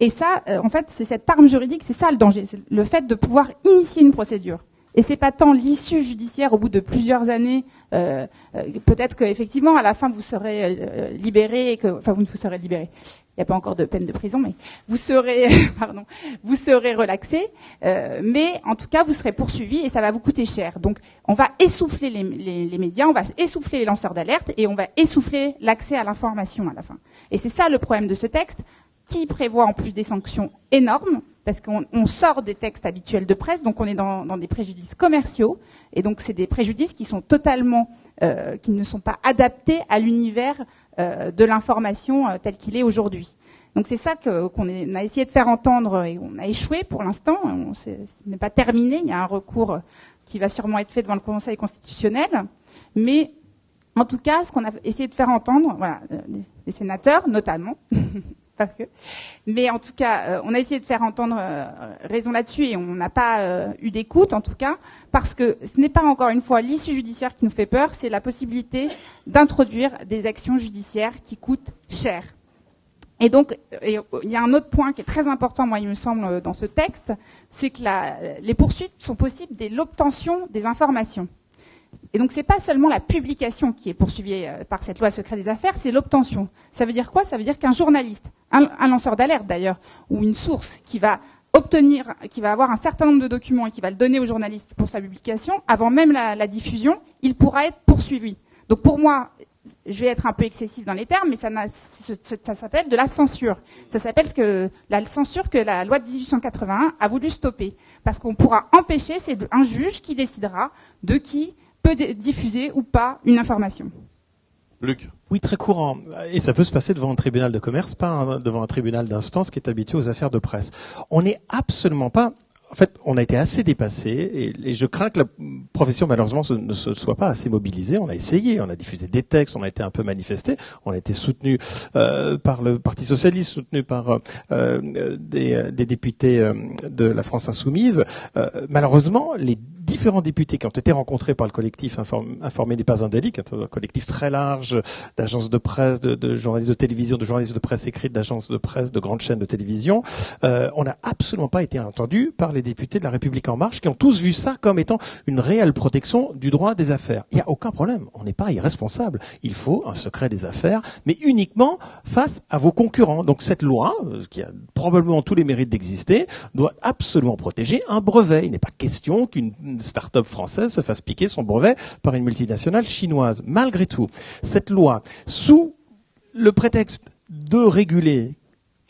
F: Et ça, en fait, c'est cette arme juridique, c'est ça le danger, c'est le fait de pouvoir initier une procédure. Et c'est pas tant l'issue judiciaire au bout de plusieurs années. Peut-être qu'effectivement, à la fin, vous serez libéré, vous ne vous serez libéré. Il n'y a pas encore de peine de prison, mais vous serez, vous serez relaxé. Mais en tout cas, vous serez poursuivi et ça va vous coûter cher. Donc, on va essouffler les médias, on va essouffler les lanceurs d'alerte et on va essouffler l'accès à l'information à la fin. Et c'est ça le problème de ce texte, qui prévoit en plus des sanctions énormes, parce qu'on sort des textes habituels de presse, donc on est dans des préjudices commerciaux, et donc c'est des préjudices qui sont totalement, qui ne sont pas adaptés à l'univers de l'information tel qu'il est aujourd'hui. Donc c'est ça qu'on a essayé de faire entendre, et on a échoué pour l'instant, ce n'est pas terminé, il y a un recours qui va sûrement être fait devant le Conseil constitutionnel, mais en tout cas, ce qu'on a essayé de faire entendre, voilà, les sénateurs notamment, mais en tout cas, on a essayé de faire entendre raison là-dessus et on n'a pas eu d'écoute, en tout cas, parce que ce n'est pas encore une fois l'issue judiciaire qui nous fait peur, c'est la possibilité d'introduire des actions judiciaires qui coûtent cher. Et donc, il y a un autre point qui est très important, moi, il me semble, dans ce texte, c'est que les poursuites sont possibles dès l'obtention des informations. Et donc, c'est pas seulement la publication qui est poursuivie par cette loi secret des affaires, c'est l'obtention. Ça veut dire quoi? Ça veut dire qu'un journaliste, un lanceur d'alerte d'ailleurs, ou une source qui va avoir un certain nombre de documents et qui va le donner au journaliste pour sa publication, avant même la diffusion, il pourra être poursuivi. Donc, pour moi, je vais être un peu excessif dans les termes, mais ça s'appelle de la censure. Ça s'appelle la censure que la loi de 1881 a voulu stopper. Parce qu'on pourra empêcher, c'est un juge qui décidera de qui peut diffuser ou pas une information.
A: Luc.
C: Oui, très courant. Et ça peut se passer devant un tribunal de commerce, pas devant un tribunal d'instance qui est habitué aux affaires de presse. On n'est absolument pas... En fait, on a été assez dépassé et je crains que la profession, malheureusement, ne se soit pas assez mobilisée. On a essayé, on a diffusé des textes, on a été un peu manifesté, on a été soutenu par le Parti socialiste, soutenu par des députés de la France insoumise. Malheureusement, les différents députés qui ont été rencontrés par le collectif Informer n'est pas un délit, qui est un collectif très large d'agences de presse, de journalistes de télévision, de journalistes de presse écrite, d'agences de presse, de grandes chaînes de télévision. On n'a absolument pas été entendu par les députés de La République En Marche qui ont tous vu ça comme étant une réelle protection du droit des affaires. Il n'y a aucun problème, on n'est pas irresponsable. Il faut un secret des affaires, mais uniquement face à vos concurrents. Donc cette loi, qui a probablement tous les mérites d'exister, doit absolument protéger un brevet. Il n'est pas question qu'une start-up française se fasse piquer son brevet par une multinationale chinoise. Malgré tout, cette loi, sous le prétexte de réguler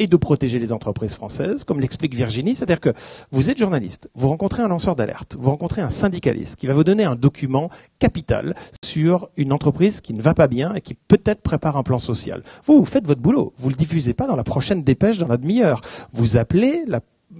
C: et de protéger les entreprises françaises, comme l'explique Virginie, c'est-à-dire que vous êtes journaliste, vous rencontrez un lanceur d'alerte, vous rencontrez un syndicaliste qui va vous donner un document capital sur une entreprise qui ne va pas bien et qui peut-être prépare un plan social. Vous faites votre boulot, vous le diffusez pas dans la prochaine dépêche dans la demi-heure. Vous appelez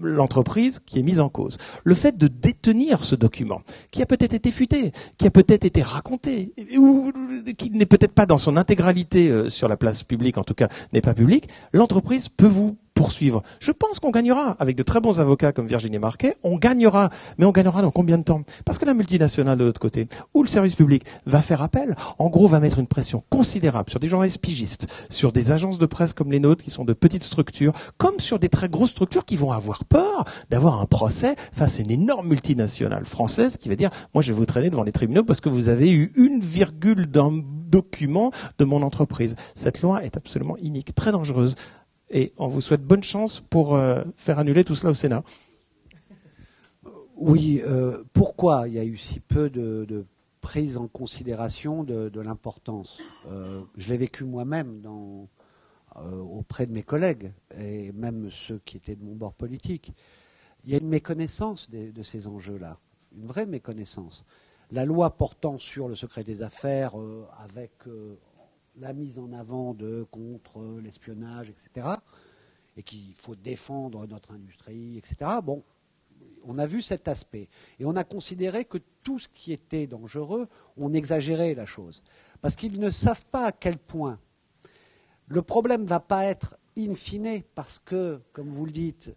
C: l'entreprise qui est mise en cause. Le fait de détenir ce document, qui a peut-être été fuité, qui a peut-être été raconté, ou qui n'est peut-être pas dans son intégralité sur la place publique, en tout cas n'est pas public, l'entreprise peut vous poursuivre. Je pense qu'on gagnera avec de très bons avocats comme Virginie Marquet, on gagnera, mais on gagnera dans combien de temps? Parce que la multinationale de l'autre côté, ou le service public, va faire appel, en gros va mettre une pression considérable sur des journalistes pigistes, sur des agences de presse comme les nôtres qui sont de petites structures, comme sur des très grosses structures qui vont avoir peur d'avoir un procès face à une énorme multinationale française qui va dire « moi je vais vous traîner devant les tribunaux parce que vous avez eu une virgule d'un document de mon entreprise ». Cette loi est absolument inique, très dangereuse. Et on vous souhaite bonne chance pour faire annuler tout cela au Sénat.
E: Oui, pourquoi il y a eu si peu de prise en considération de l'importance? Je l'ai vécu moi-même auprès de mes collègues, et même ceux qui étaient de mon bord politique. Il y a une méconnaissance de ces enjeux-là, une vraie méconnaissance. La loi portant sur le secret des affaires avec... la mise en avant contre l'espionnage, etc., et qu'il faut défendre notre industrie, etc. Bon, on a vu cet aspect. Et on a considéré que tout ce qui était dangereux, on exagérait la chose. Parce qu'ils ne savent pas à quel point. Le problème ne va pas être in fine, parce que, comme vous le dites,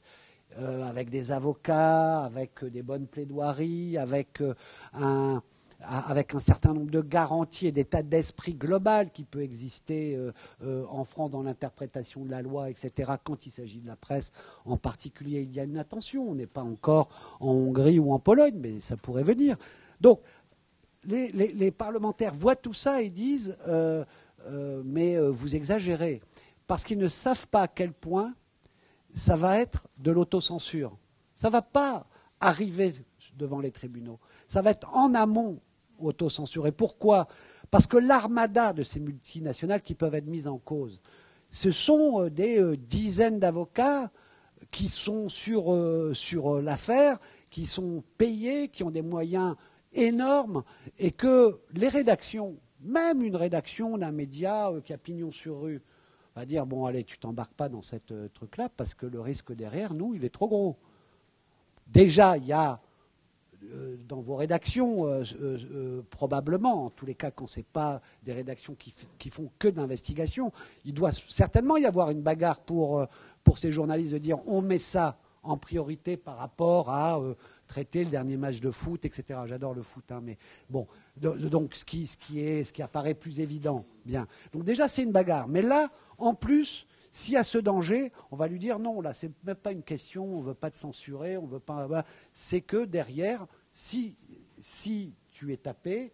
E: avec des avocats, avec des bonnes plaidoiries, avec un certain nombre de garanties et d'état d'esprit global qui peut exister en France dans l'interprétation de la loi, etc. Quand il s'agit de la presse, en particulier, il y a une attention. On n'est pas encore en Hongrie ou en Pologne, mais ça pourrait venir. Donc, les parlementaires voient tout ça et disent mais vous exagérez. Parce qu'ils ne savent pas à quel point ça va être de l'autocensure. Ça ne va pas arriver devant les tribunaux. Ça va être en amont autocensuré. Pourquoi? Parce que l'armada de ces multinationales qui peuvent être mises en cause, ce sont des dizaines d'avocats qui sont sur l'affaire, qui sont payés, qui ont des moyens énormes, et que les rédactions, même une rédaction d'un média qui a pignon sur rue, va dire, bon allez, tu t'embarques pas dans cette truc-là, parce que le risque derrière, nous, il est trop gros. Déjà, il y a dans vos rédactions, probablement, en tous les cas quand ce n'est pas des rédactions qui font que de l'investigation, il doit certainement y avoir une bagarre pour ces journalistes de dire on met ça en priorité par rapport à traiter le dernier match de foot, etc. J'adore le foot, hein, mais bon, donc ce qui apparaît plus évident. Bien. Donc déjà c'est une bagarre. Mais là, en plus, s'il y a ce danger, on va lui dire non, là, c'est même pas une question, on ne veut pas te censurer, on veut pas. C'est que derrière, si tu es tapé,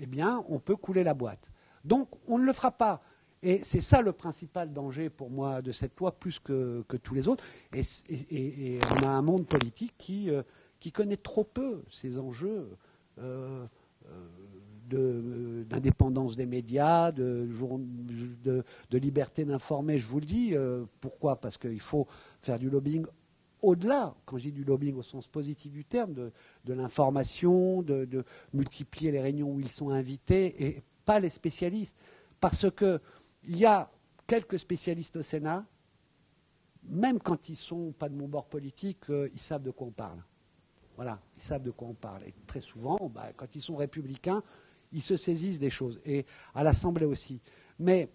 E: eh bien, on peut couler la boîte. Donc, on ne le fera pas. Et c'est ça le principal danger pour moi de cette loi, plus que tous les autres. Et on a un monde politique qui connaît trop peu ces enjeux d'indépendance des médias, de liberté d'informer. Je vous le dis. Pourquoi ? Parce qu'il faut faire du lobbying au-delà, quand je dis du lobbying au sens positif du terme, de l'information, de multiplier les réunions où ils sont invités, et pas les spécialistes. Parce qu'il y a quelques spécialistes au Sénat, même quand ils ne sont pas de mon bord politique, ils savent de quoi on parle. Voilà, ils savent de quoi on parle. Et très souvent, quand ils sont républicains, ils se saisissent des choses. Et à l'Assemblée aussi. Mais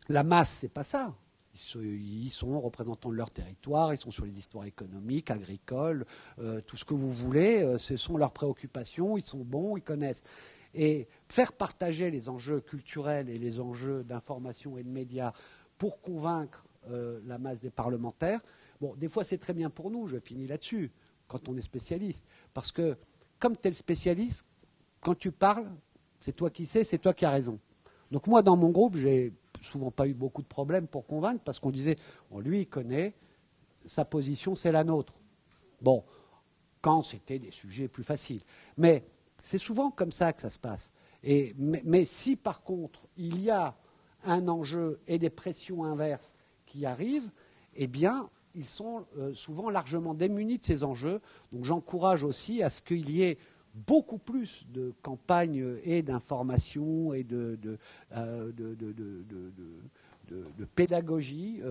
E: la masse, c'est pas ça. Ils sont représentants de leur territoire, ils sont sur les histoires économiques, agricoles, tout ce que vous voulez. Ce sont leurs préoccupations, ils sont bons, ils connaissent. Et faire partager les enjeux culturels et les enjeux d'information et de médias pour convaincre la masse des parlementaires, bon, des fois c'est très bien pour nous, je finis là-dessus, quand on est spécialiste. Parce que comme tu es le spécialiste, quand tu parles, c'est toi qui sais, c'est toi qui as raison. Donc moi, dans mon groupe, j'ai souvent pas eu beaucoup de problèmes pour convaincre, parce qu'on disait, lui, il connaît, sa position, c'est la nôtre. Bon, quand c'était des sujets plus faciles. Mais c'est souvent comme ça que ça se passe. Mais si, par contre, il y a un enjeu et des pressions inverses qui arrivent, eh bien, ils sont souvent largement démunis de ces enjeux. Donc j'encourage aussi à ce qu'il y ait beaucoup plus de campagnes et d'information et de pédagogie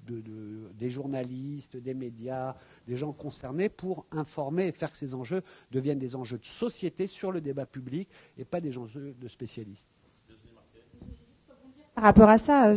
E: des journalistes, des médias, des gens concernés pour informer et faire que ces enjeux deviennent des enjeux de société sur le débat public et pas des enjeux de spécialistes.
F: Par rapport à ça,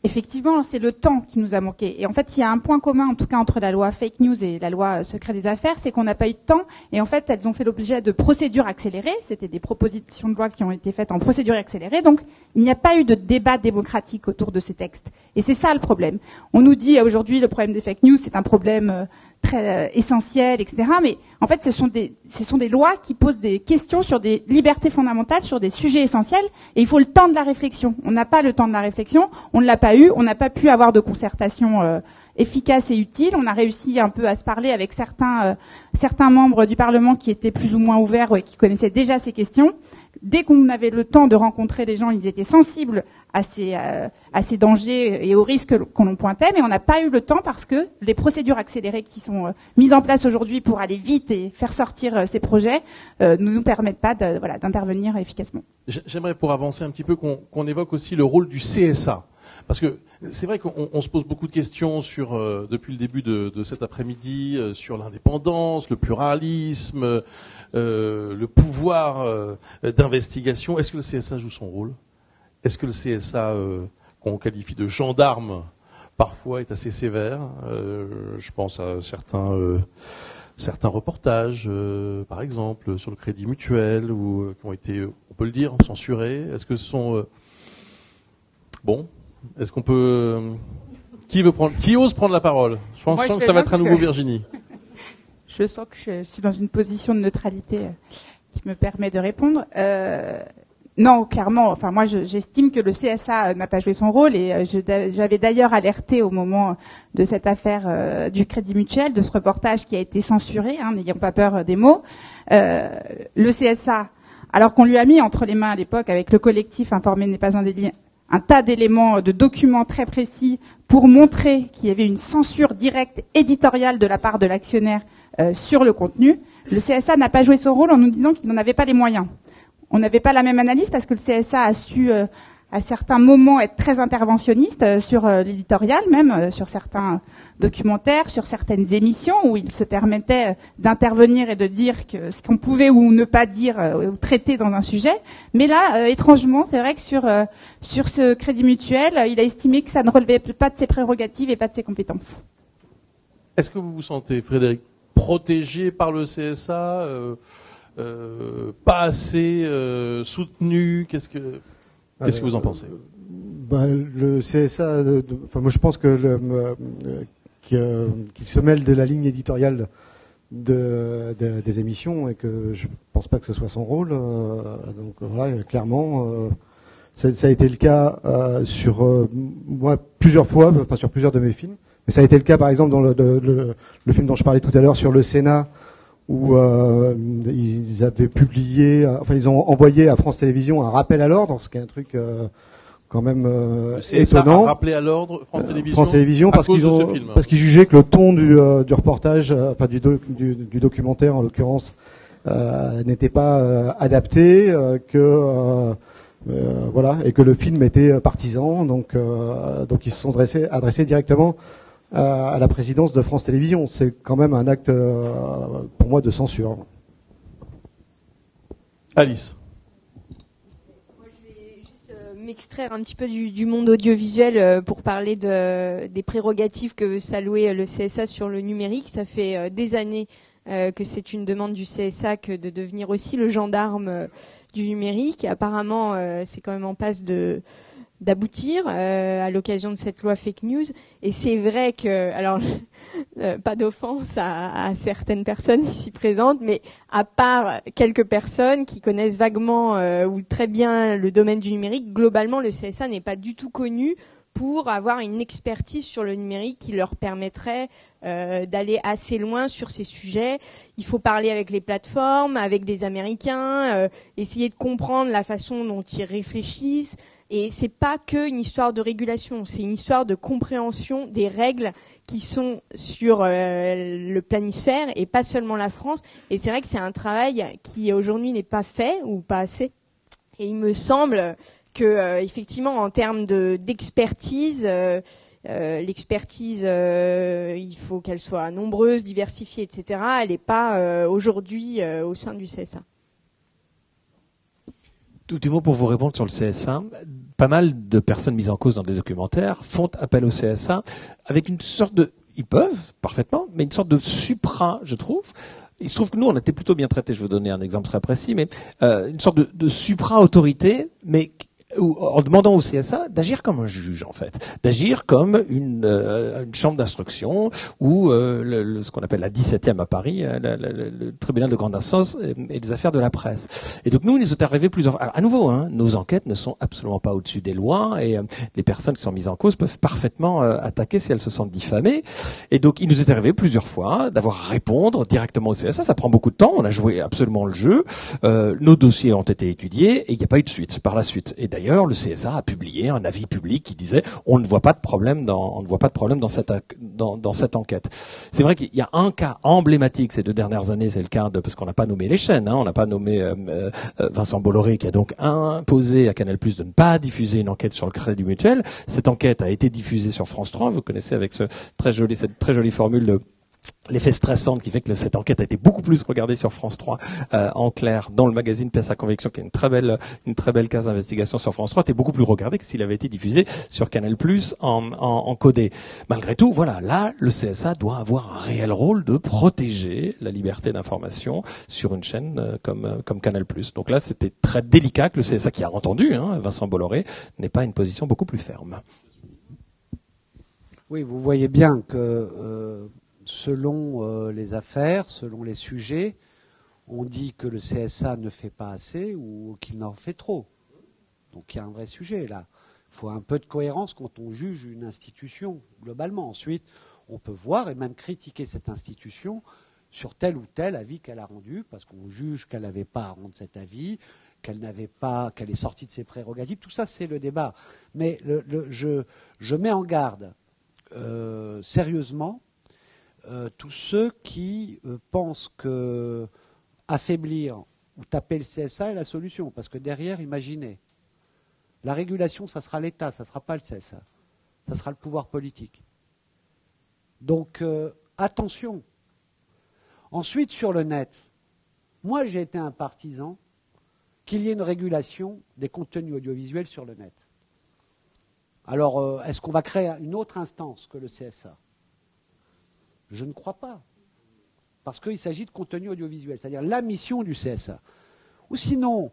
F: effectivement, c'est le temps qui nous a manqué. Et en fait, il y a un point commun, en tout cas, entre la loi fake news et la loi secret des affaires, c'est qu'on n'a pas eu de temps. Et en fait, elles ont fait l'objet de procédures accélérées. C'était des propositions de loi qui ont été faites en procédure accélérée. Donc, il n'y a pas eu de débat démocratique autour de ces textes. Et c'est ça le problème. On nous dit aujourd'hui, le problème des fake news, c'est un problème très essentiel, etc. Mais en fait, ce sont des lois qui posent des questions sur des libertés fondamentales, sur des sujets essentiels, et il faut le temps de la réflexion. On n'a pas le temps de la réflexion, on ne l'a pas eu, on n'a pas pu avoir de concertation efficace et utile. On a réussi un peu à se parler avec certains membres du Parlement qui étaient plus ou moins ouverts et qui connaissaient déjà ces questions. Dès qu'on avait le temps de rencontrer les gens, ils étaient sensibles à ces dangers et aux risques qu'on en pointait, mais on n'a pas eu le temps parce que les procédures accélérées qui sont mises en place aujourd'hui pour aller vite et faire sortir ces projets ne nous permettent pas d'intervenir efficacement.
A: J'aimerais, pour avancer un petit peu, qu'on évoque aussi le rôle du CSA. Parce que c'est vrai qu'on se pose beaucoup de questions depuis le début de cet après-midi sur l'indépendance, le pluralisme, le pouvoir d'investigation. Est-ce que le CSA joue son rôle ? Est-ce que le CSA, qu'on qualifie de gendarme, parfois est assez sévère ? Je pense à certains reportages, par exemple, sur le Crédit Mutuel, qui ont été, on peut le dire, censurés. Est-ce que ce sont... Bon, est-ce qu'on peut... Qui ose prendre la parole ? Je pense que ça va être à nouveau Virginie.
F: Je sens que je suis dans une position de neutralité qui me permet de répondre. Non, clairement. Enfin, moi, j'estime que le CSA n'a pas joué son rôle et j'avais d'ailleurs alerté au moment de cette affaire du Crédit Mutuel, de ce reportage qui a été censuré, n'ayant pas peur des mots. Le CSA, alors qu'on lui a mis entre les mains à l'époque avec le collectif Informer n'est pas un délit, un tas d'éléments, de documents très précis pour montrer qu'il y avait une censure directe éditoriale de la part de l'actionnaire sur le contenu. Le CSA n'a pas joué son rôle en nous disant qu'il n'en avait pas les moyens. On n'avait pas la même analyse parce que le CSA a su à certains moments être très interventionniste sur l'éditorial, même sur certains documentaires, sur certaines émissions où il se permettait d'intervenir et de dire que ce qu'on pouvait ou ne pas dire ou traiter dans un sujet. Mais là, étrangement, c'est vrai que sur ce Crédit Mutuel, il a estimé que ça ne relevait pas de ses prérogatives et pas de ses compétences.
A: Est-ce que vous vous sentez, Frédéric, protégé par le CSA, pas assez soutenu ? Qu'est-ce que vous en pensez ?
B: Le CSA, moi je pense que qu'il se mêle de la ligne éditoriale des émissions et que je pense pas que ce soit son rôle. Donc voilà, clairement, ça a été le cas sur moi plusieurs fois, enfin sur plusieurs de mes films. Mais ça a été le cas par exemple dans le film dont je parlais tout à l'heure sur le Sénat, où ils avaient publié, ils ont envoyé à France Télévisions un rappel à l'ordre, ce qui est un truc quand même étonnant.
A: Rappelé à l'ordre
B: France Télévisions parce qu'ils jugeaient que le ton du reportage, du documentaire en l'occurrence, n'était pas adapté, et que le film était partisan. Donc ils se sont adressés directement à la présidence de France Télévisions. C'est quand même un acte pour moi de censure.
A: Alice.
D: M'extraire un petit peu du monde audiovisuel pour parler des prérogatives que veut s'allouer le CSA sur le numérique. Ça fait des années que c'est une demande du CSA que de devenir aussi le gendarme du numérique. Apparemment, c'est quand même en passe d'aboutir à l'occasion de cette loi fake news. Et c'est vrai que, alors, pas d'offense à certaines personnes ici présentes, mais à part quelques personnes qui connaissent vaguement ou très bien le domaine du numérique, globalement, le CSA n'est pas du tout connu pour avoir une expertise sur le numérique qui leur permettrait d'aller assez loin sur ces sujets. Il faut parler avec les plateformes, avec des Américains, essayer de comprendre la façon dont ils réfléchissent. Et c'est pas que une histoire de régulation, c'est une histoire de compréhension des règles qui sont sur le planisphère et pas seulement la France. Et c'est vrai que c'est un travail qui aujourd'hui n'est pas fait ou pas assez. Et il me semble que effectivement en termes d'expertise, l'expertise, il faut qu'elle soit nombreuse, diversifiée, etc. Elle n'est pas aujourd'hui au sein du CSA.
C: Tout du mot pour vous répondre sur le CSA. Pas mal de personnes mises en cause dans des documentaires font appel au CSA avec une sorte de... Ils peuvent, parfaitement, mais une sorte de supra, je trouve. Il se trouve que nous, on était plutôt bien traités. Je vais vous donner un exemple très précis, mais une sorte de supra-autorité, mais en demandant au CSA d'agir comme un juge, en fait, d'agir comme une chambre d'instruction ou ce qu'on appelle la 17e à Paris, le tribunal de grande instance et des affaires de la presse. Et donc nous, il nous est arrivé plusieurs fois. Alors, à nouveau, nos enquêtes ne sont absolument pas au-dessus des lois et les personnes qui sont mises en cause peuvent parfaitement attaquer si elles se sentent diffamées. Et donc, il nous est arrivé plusieurs fois d'avoir à répondre directement au CSA. Ça prend beaucoup de temps. On a joué absolument le jeu. Nos dossiers ont été étudiés et il n'y a pas eu de suite par la suite. Et d'ailleurs, le CSA a publié un avis public qui disait on ne voit pas de problème dans cette enquête. C'est vrai qu'il y a un cas emblématique ces 2 dernières années, c'est le cas parce qu'on n'a pas nommé les chaînes, on n'a pas nommé Vincent Bolloré qui a donc imposé à Canal+ de ne pas diffuser une enquête sur le Crédit Mutuel. Cette enquête a été diffusée sur France 3. Vous connaissez avec cette très jolie formule de l'effet stressant qui fait que cette enquête a été beaucoup plus regardée sur France 3 en clair dans le magazine Pièce à conviction qui est une très belle case d'investigation sur France 3 était beaucoup plus regardée que s'il avait été diffusé sur Canal+ en codé. Malgré tout, voilà, là le CSA doit avoir un réel rôle de protéger la liberté d'information sur une chaîne comme Canal+. Donc là, c'était très délicat que le CSA qui a entendu Vincent Bolloré n'ait pas une position beaucoup plus ferme.
E: Oui, vous voyez bien que selon les affaires, selon les sujets, on dit que le CSA ne fait pas assez ou qu'il en fait trop. Donc il y a un vrai sujet là. Il faut un peu de cohérence quand on juge une institution globalement. Ensuite, on peut voir et même critiquer cette institution sur tel ou tel avis qu'elle a rendu, parce qu'on juge qu'elle n'avait pas à rendre cet avis, qu'elle est sortie de ses prérogatives. Tout ça, c'est le débat. Mais je mets en garde sérieusement tous ceux qui pensent que affaiblir ou taper le CSA est la solution. Parce que derrière, imaginez, la régulation, ça sera l'État, ça ne sera pas le CSA. Ça sera le pouvoir politique. Donc, attention. Ensuite, sur le net, moi, j'ai été un partisan qu'il y ait une régulation des contenus audiovisuels sur le net. Alors, est-ce qu'on va créer une autre instance que le CSA ? Je ne crois pas. Parce qu'il s'agit de contenu audiovisuel, c'est-à-dire la mission du CSA. Ou sinon,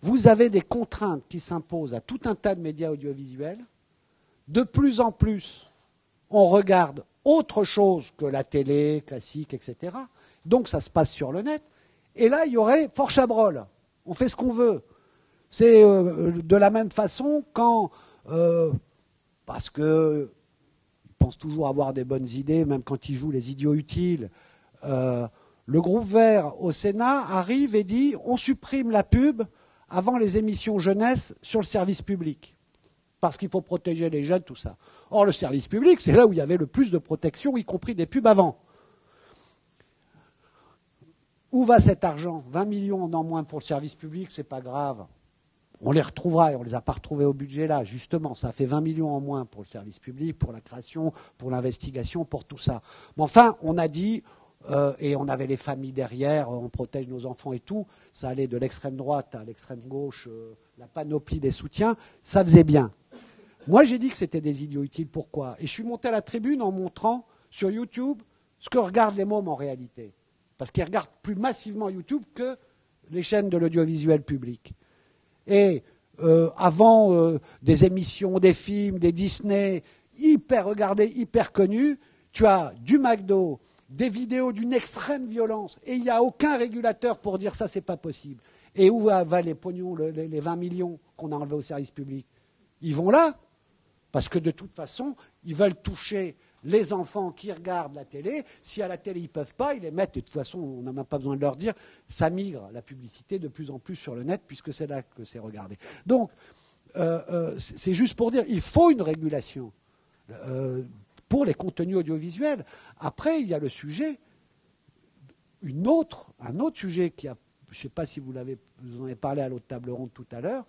E: vous avez des contraintes qui s'imposent à tout un tas de médias audiovisuels. De plus en plus, on regarde autre chose que la télé classique, etc. Donc ça se passe sur le net. Et là, il y aurait fort chabrol. On fait ce qu'on veut. C'est de la même façon quand, parce qu'ils pensent toujours avoir des bonnes idées, même quand ils jouent les idiots utiles, le groupe Vert au Sénat arrive et dit on supprime la pub avant les émissions jeunesse sur le service public. Parce qu'il faut protéger les jeunes, tout ça. Or, le service public, c'est là où il y avait le plus de protection, y compris des pubs avant. Où va cet argent? 20 millions en moins pour le service public, c'est pas grave. On les retrouvera et on ne les a pas retrouvés au budget là, justement. Ça fait 20 millions en moins pour le service public, pour la création, pour l'investigation, pour tout ça. Mais enfin, on a dit, et on avait les familles derrière, on protège nos enfants et tout, ça allait de l'extrême droite à l'extrême gauche, la panoplie des soutiens, ça faisait bien. Moi, j'ai dit que c'était des idiots utiles. Pourquoi? Et je suis monté à la tribune en montrant sur YouTube ce que regardent les mômes en réalité. Parce qu'ils regardent plus massivement YouTube que les chaînes de l'audiovisuel public. Et avant des émissions, des films, des Disney, hyper regardés, hyper connus, tu as du McDo, des vidéos d'une extrême violence, et il n'y a aucun régulateur pour dire ça, c'est pas possible. Et où va les pognons, les 20 millions qu'on a enlevés au service public? Ils vont là, parce que de toute façon, ils veulent toucher les enfants qui regardent la télé. Si à la télé, ils ne peuvent pas, ils les mettent. De toute façon, on n'a même pas besoin de leur dire. Ça migre, la publicité, de plus en plus sur le net, puisque c'est là que c'est regardé. Donc, c'est juste pour dire, il faut une régulation pour les contenus audiovisuels. Après, il y a le sujet, un autre sujet qui a, je ne sais pas si vous en avez parlé à l'autre table ronde tout à l'heure,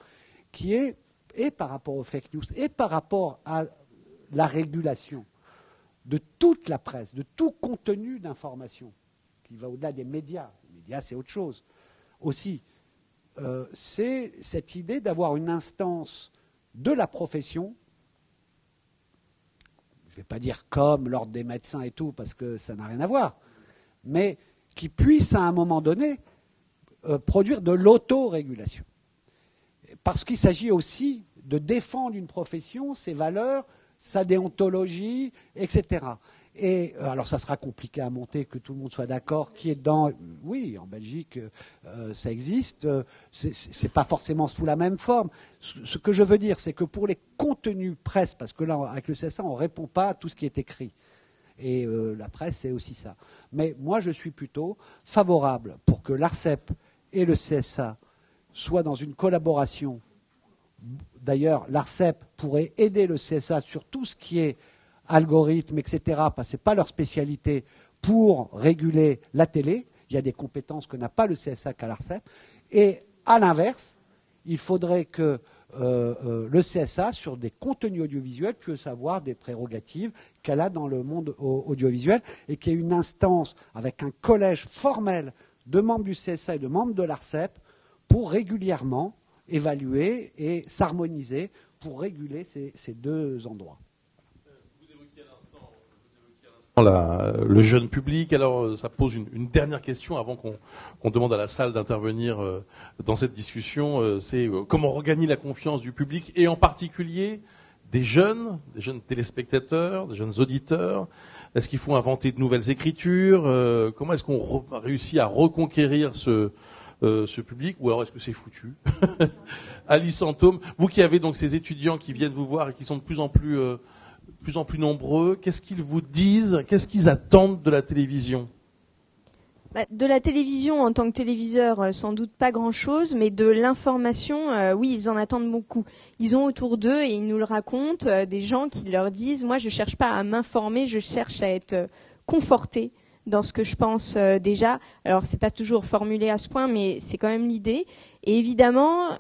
E: qui est, et par rapport aux fake news, et par rapport à la régulation de toute la presse, de tout contenu d'information, qui va au-delà des médias. Les médias, c'est autre chose. Aussi, c'est cette idée d'avoir une instance de la profession, je ne vais pas dire comme l'ordre des médecins et tout, parce que ça n'a rien à voir, mais qui puisse à un moment donné produire de l'autorégulation. Parce qu'il s'agit aussi de défendre une profession, ses valeurs, sa déontologie, etc. Et alors ça sera compliqué à monter, que tout le monde soit d'accord, qui est dedans. Oui, en Belgique, ça existe. C'est pas forcément sous la même forme. Ce que je veux dire, c'est que pour les contenus presse, parce que là, avec le CSA, on ne répond pas à tout ce qui est écrit. Et la presse, c'est aussi ça. Mais moi, je suis plutôt favorable pour que l'ARCEP et le CSA soient dans une collaboration. D'ailleurs, l'ARCEP pourrait aider le CSA sur tout ce qui est algorithme, etc., parce que ce n'est pas leur spécialité, pour réguler la télé. Il y a des compétences que n'a pas le CSA qu'à l'ARCEP. Et à l'inverse, il faudrait que le CSA, sur des contenus audiovisuels, puisse avoir des prérogatives qu'elle a dans le monde audiovisuel, et qu'il y ait une instance avec un collège formel de membres du CSA et de membres de l'ARCEP pour régulièrement évaluer et s'harmoniser pour réguler ces deux endroits.
A: Vous évoquiez à l'instant le jeune public. Alors, ça pose une dernière question avant qu'on demande à la salle d'intervenir dans cette discussion. C'est comment regagner la confiance du public, et en particulier des jeunes téléspectateurs, des jeunes auditeurs. Est-ce qu'il faut inventer de nouvelles écritures? Comment est-ce qu'on réussit à reconquérir ce public, ou alors est-ce que c'est foutu? Alice Antôme, vous qui avez donc ces étudiants qui viennent vous voir et qui sont de plus en plus nombreux, qu'est-ce qu'ils vous disent? Qu'est-ce qu'ils attendent de la télévision?
D: De la télévision en tant que téléviseur, sans doute pas grand-chose, mais de l'information, oui, ils en attendent beaucoup. Ils ont autour d'eux, et ils nous le racontent, des gens qui leur disent « Moi, je cherche pas à m'informer, je cherche à être conforté dans ce que je pense déjà ». Alors, c'est pas toujours formulé à ce point, mais c'est quand même l'idée. Et évidemment,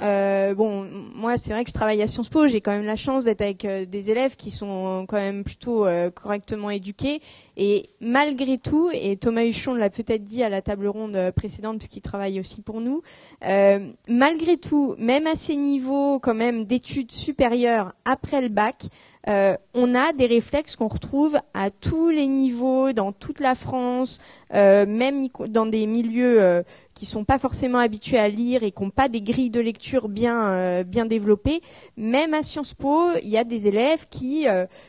D: moi, c'est vrai que je travaille à Sciences Po, j'ai quand même la chance d'être avec des élèves qui sont quand même plutôt correctement éduqués. Et malgré tout, et Thomas Huchon l'a peut-être dit à la table ronde précédente, puisqu'il travaille aussi pour nous, malgré tout, même à ces niveaux quand même d'études supérieures après le bac, on a des réflexes qu'on retrouve à tous les niveaux, dans toute la France, même dans des milieux qui sont pas forcément habitués à lire et qui n'ont pas des grilles de lecture bien développées. Même à Sciences Po, il y a des élèves qui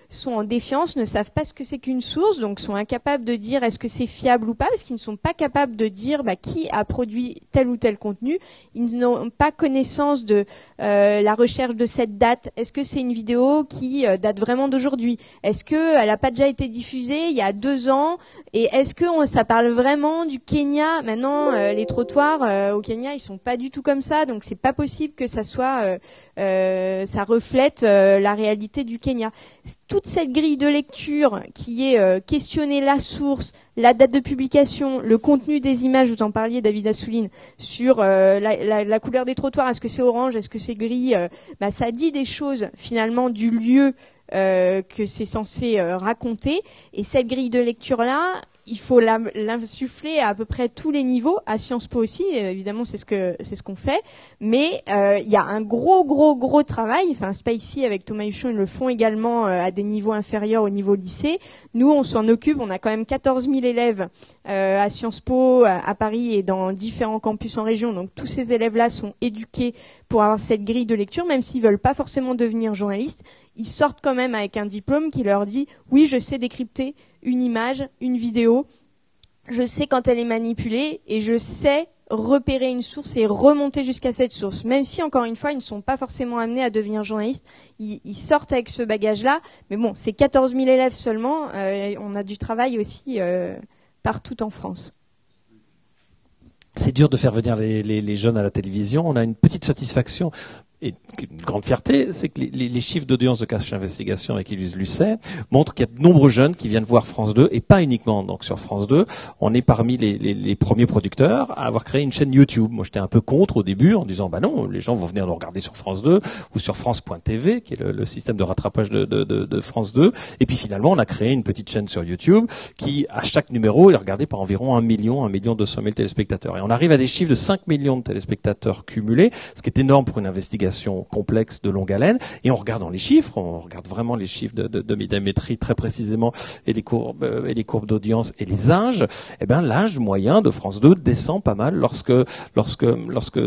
D: sont en défiance, ne savent pas ce que c'est qu'une source, donc sont incapables de dire est-ce que c'est fiable ou pas, parce qu'ils ne sont pas capables de dire qui a produit tel ou tel contenu. Ils n'ont pas connaissance de la recherche de cette date. Est-ce que c'est une vidéo qui date vraiment d'aujourd'hui? Est-ce qu'elle n'a pas déjà été diffusée il y a 2 ans? Et est-ce que ça parle vraiment du Kenya? Maintenant, les trottoirs au Kenya, ils sont pas du tout comme ça, donc c'est pas possible que ça soit, ça reflète la réalité du Kenya. Toute cette grille de lecture qui est questionner la source, la date de publication, le contenu des images, vous en parliez David Assouline, sur la couleur des trottoirs, est-ce que c'est orange, est-ce que c'est gris, ça dit des choses finalement du lieu que c'est censé raconter. Et cette grille de lecture-là, il faut l'insuffler à peu près tous les niveaux, à Sciences Po aussi, évidemment c'est ce qu'on fait, mais il y a un gros travail, enfin c'est pas ici avec Thomas Huchon, ils le font également à des niveaux inférieurs au niveau lycée. Nous on s'en occupe, on a quand même 14 000 élèves à Sciences Po, à Paris et dans différents campus en région, donc tous ces élèves-là sont éduqués pour avoir cette grille de lecture, même s'ils veulent pas forcément devenir journalistes, ils sortent quand même avec un diplôme qui leur dit oui je sais décrypter une image, une vidéo, je sais quand elle est manipulée et je sais repérer une source et remonter jusqu'à cette source. Même si, encore une fois, ils ne sont pas forcément amenés à devenir journalistes, ils sortent avec ce bagage-là. Mais bon, c'est 14 000 élèves seulement, on a du travail aussi partout en France.
C: C'est dur de faire venir les jeunes à la télévision. On a une petite satisfaction et une grande fierté, c'est que les chiffres d'audience de Cache Investigation avec Élise Lucet montrent qu'il y a de nombreux jeunes qui viennent voir France 2 et pas uniquement donc sur France 2. On est parmi les premiers producteurs à avoir créé une chaîne YouTube. Moi, j'étais un peu contre au début en disant non, les gens vont venir nous regarder sur France 2 ou sur France.tv, qui est le système de rattrapage de France 2. Et puis finalement, on a créé une petite chaîne sur YouTube qui, à chaque numéro, est regardée par environ 1 200 000 téléspectateurs. Et on arrive à des chiffres de 5 millions de téléspectateurs cumulés, ce qui est énorme pour une investigation complexe de longue haleine. Et on regarde dans les chiffres, on regarde vraiment les chiffres de médiamétrie très précisément et les courbes d'audience et les âges. Eh ben l'âge moyen de France 2 descend pas mal lorsque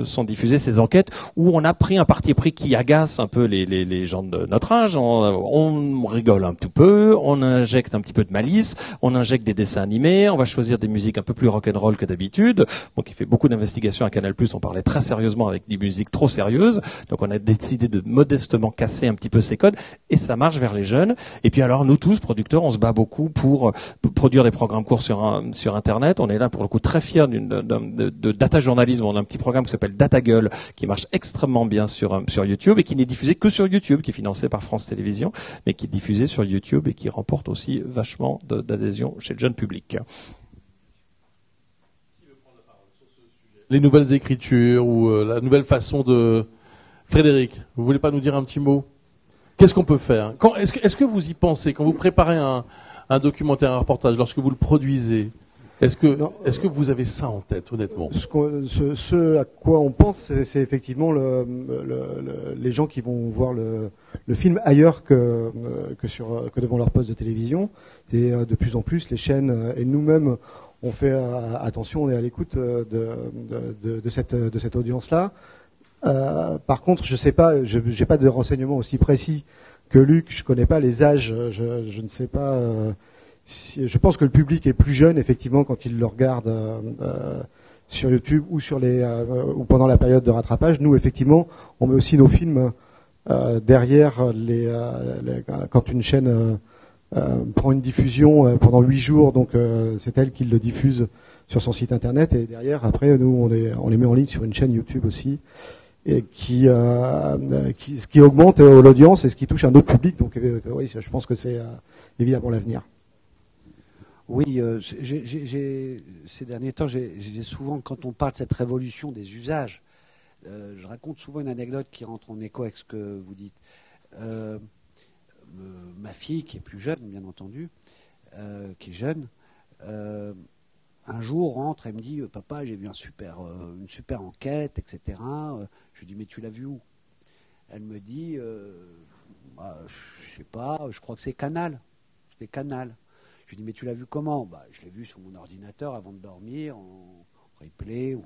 C: sont diffusées ces enquêtes où on a pris un parti pris qui agace un peu les gens de notre âge. On rigole un petit peu, on injecte un petit peu de malice, on injecte des dessins animés, on va choisir des musiques un peu plus rock'n'roll que d'habitude. Donc il fait beaucoup d'investigations à Canal+, on parlait très sérieusement avec des musiques trop sérieuses. Donc on a décidé de modestement casser un petit peu ces codes et ça marche vers les jeunes. Et puis alors nous tous, producteurs, on se bat beaucoup pour produire des programmes courts sur Internet. On est là pour le coup très fiers de data journalisme. On a un petit programme qui s'appelle Data Gueule qui marche extrêmement bien sur YouTube et qui n'est diffusé que sur YouTube, qui est financé par France Télévisions, mais qui est diffusé sur YouTube et qui remporte aussi vachement d'adhésion chez le jeune public.
A: Les nouvelles écritures ou la nouvelle façon de... Frédéric, vous voulez pas nous dire un petit mot? Qu'est-ce qu'on peut faire? Est-ce que vous y pensez quand vous préparez un documentaire, un reportage, lorsque vous le produisez? Est-ce que vous avez ça en tête, honnêtement?
B: Ce à quoi on pense, c'est effectivement les gens qui vont voir le film ailleurs que devant leur poste de télévision. Et de plus en plus, les chaînes et nous-mêmes, on fait attention, on est à l'écoute de cette audience-là. Par contre, je sais pas, j'ai pas de renseignements aussi précis que Luc. Je connais pas les âges. Je ne sais pas. Je pense que le public est plus jeune effectivement quand il le regarde sur YouTube ou ou pendant la période de rattrapage. Nous, effectivement, on met aussi nos films derrière quand une chaîne prend une diffusion pendant 8 jours. Donc, c'est elle qui le diffuse sur son site internet et derrière, après, nous, on les met en ligne sur une chaîne YouTube aussi. Et qui augmente l'audience et ce qui touche un autre public. Donc oui, je pense que c'est évidemment l'avenir.
E: Oui, ces derniers temps, j'ai souvent, quand on parle de cette révolution des usages, je raconte souvent une anecdote qui rentre en écho avec ce que vous dites. Ma fille, qui est plus jeune, bien entendu, qui est jeune, un jour rentre et me dit « Papa, j'ai vu une super enquête, etc. » Je lui dis « Mais tu l'as vu où ?» Elle me dit « Je sais pas, je crois que c'est Canal. » C'était Canal. Je lui dis, mais tu l'as vu comment? Je l'ai vu sur mon ordinateur avant de dormir, en replay.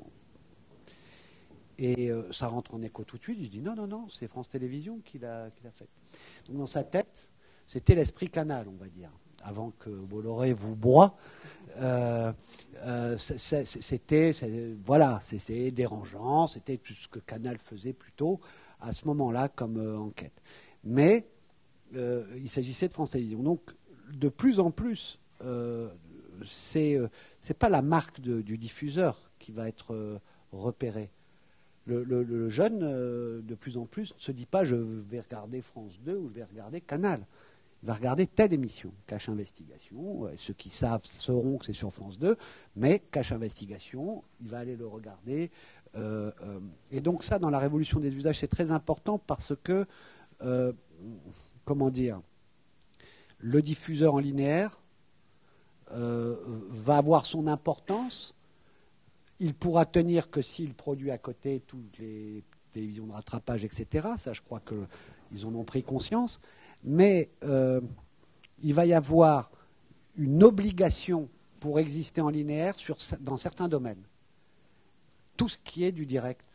E: Et ça rentre en écho tout de suite. Je dis, non, c'est France Télévisions qui l'a fait. Donc dans sa tête, c'était l'esprit Canal, on va dire. Avant que Bolloré vous broie, c'était dérangeant, c'était tout ce que Canal faisait plutôt à ce moment-là comme enquête. Mais il s'agissait de France Télévisions. Donc, de plus en plus, c'est pas la marque du diffuseur qui va être repérée. Le jeune, de plus en plus, ne se dit pas je vais regarder France 2 ou je vais regarder Canal. Il va regarder telle émission, Cache Investigation. Ceux qui savent sauront que c'est sur France 2, mais Cache Investigation, il va aller le regarder. Et donc ça, dans la révolution des usages, c'est très important parce que, comment dire, le diffuseur en linéaire va avoir son importance. Il pourra tenir que s'il produit à côté toutes les télévisions de rattrapage, etc. Ça, je crois qu'ils en ont pris conscience. Mais il va y avoir une obligation pour exister en linéaire dans certains domaines. Tout ce qui est du direct.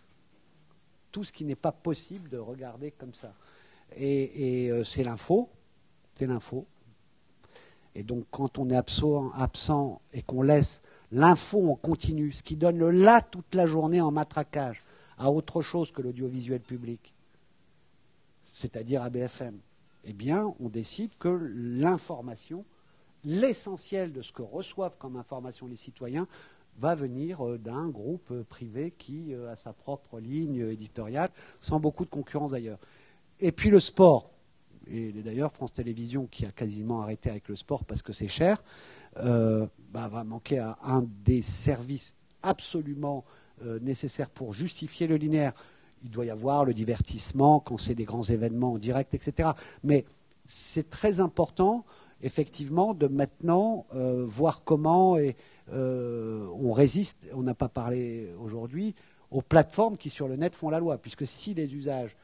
E: Tout ce qui n'est pas possible de regarder comme ça. Et c'est l'info. C'est l'info. Et donc, quand on est absent et qu'on laisse l'info en continu, ce qui donne le là toute la journée en matraquage à autre chose que l'audiovisuel public, c'est-à-dire à BFM, eh bien, on décide que l'information, l'essentiel de ce que reçoivent comme information les citoyens, va venir d'un groupe privé qui a sa propre ligne éditoriale, sans beaucoup de concurrence d'ailleurs. Et puis le sport. Et d'ailleurs, France Télévisions, qui a quasiment arrêté avec le sport parce que c'est cher, va manquer à un des services absolument nécessaires pour justifier le linéaire. Il doit y avoir le divertissement quand c'est des grands événements en direct, etc. Mais c'est très important, effectivement, de maintenant voir comment on résiste, on n'a pas parlé aujourd'hui, aux plateformes qui sur le net font la loi. Puisque si les usages,